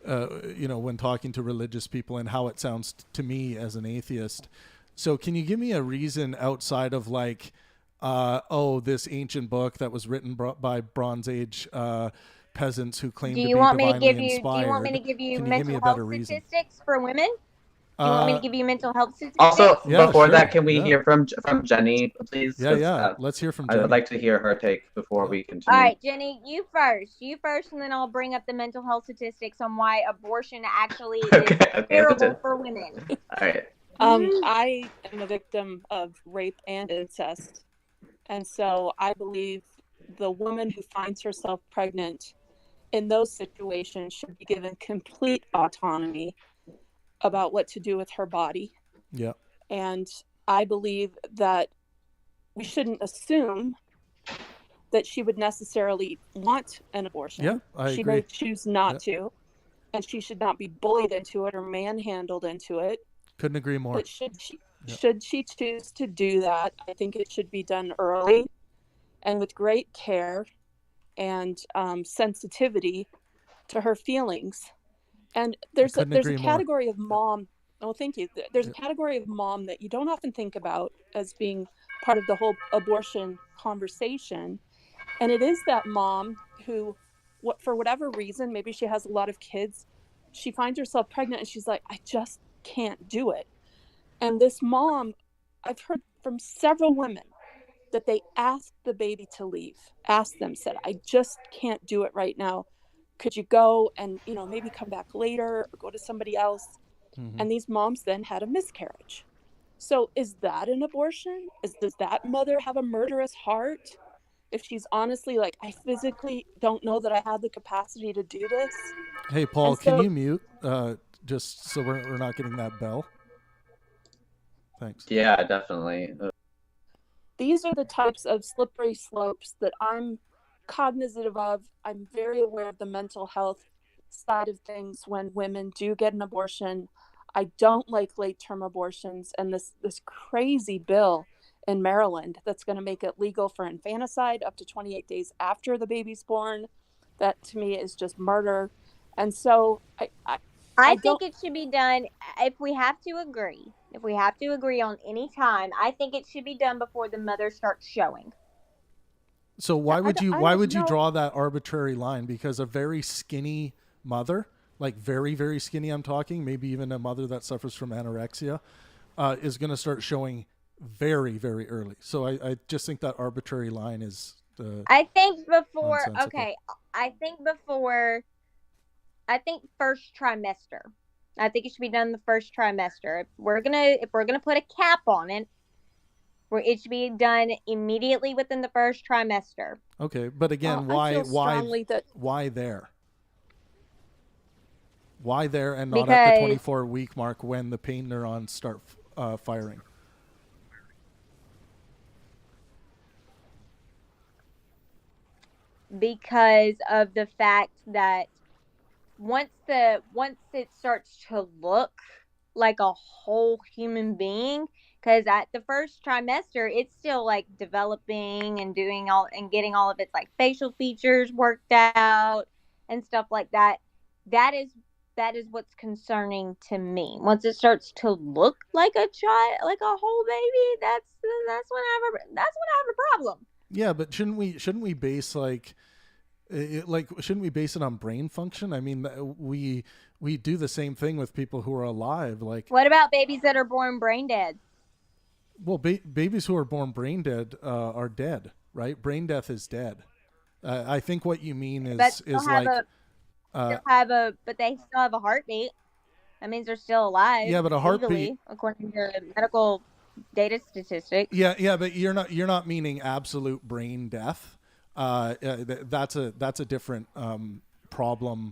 when talking to religious people and how it sounds to me as an atheist. So can you give me a reason outside of like, this ancient book that was written by Bronze Age peasants who claim to be divinely inspired? Do you want me to give you Can you give me mental a health better reason? statistics for women? Do you want me to give you mental health statistics? Also, Yeah, before sure. that, can we Yeah. hear from Jenny, please? Yeah, 'Cause, yeah. Let's hear from I Jenny. would like to hear her take before we All continue. right, Jenny, you first. You first, and then I'll bring up the mental health statistics on why abortion actually is terrible for women. All right. I am a victim of rape and incest. And so I believe the woman who finds herself pregnant in those situations should be given complete autonomy about what to do with her body. Yeah. And I believe that we shouldn't assume that she would necessarily want an abortion. Yeah, I she agree. may choose not to, and she should not be bullied into it or manhandled into it. Couldn't agree more. But should she choose to do that, I think it should be done early and with great care and sensitivity to her feelings. And there's a category of mom. Oh, thank you. There's a category of mom that you don't often think about as being part of the whole abortion conversation. And it is that mom who, for whatever reason, maybe she has a lot of kids, she finds herself pregnant and she's like, I just can't do it. And this mom, I've heard from several women that they asked the baby to leave, said, I just can't do it right now. Could you go and, maybe come back later or go to somebody else? Mm-hmm. And these moms then had a miscarriage. So is that an abortion? Does that mother have a murderous heart? If she's honestly like, I physically don't know that I have the capacity to do this. Hey, Paul, can you mute just so we're not getting that bell? Thanks. Yeah, definitely. These are the types of slippery slopes that I'm cognizant of. I'm very aware of the mental health side of things when women do get an abortion. I don't like late-term abortions, and this crazy bill in Maryland that's going to make it legal for infanticide up to 28 days after the baby's born. That to me is just murder. And so I think it should be done if we have to agree. If we have to agree on any time, I think it should be done before the mother starts showing. So why would you draw that arbitrary line? Because a very skinny mother, like very, very skinny, I'm talking, maybe even a mother that suffers from anorexia, is going to start showing very, very early. So I just think that arbitrary line is I think first trimester. I think it should be done the first trimester. If we're gonna put a cap on it, it should be done immediately within the first trimester. Okay, but again, why there? Why there and not at the 24-week mark when the pain neurons start firing? Because of the fact that once it starts to look like a whole human being, because at the first trimester it's still like developing and getting all of its like facial features worked out and stuff like that. That is what's concerning to me. Once it starts to look like a child, like a whole baby, that's when I have a problem. Yeah, but shouldn't we base shouldn't we base it on brain function? I mean, we do the same thing with people who are alive. Like, what about babies that are born brain dead? Well, babies who are born brain dead are dead, right? Brain death is dead. I think what you mean is but they still have a heartbeat. That means they're still alive. Yeah, but a heartbeat, according to medical data statistics. Yeah, but you're not meaning absolute brain death. That's a different problem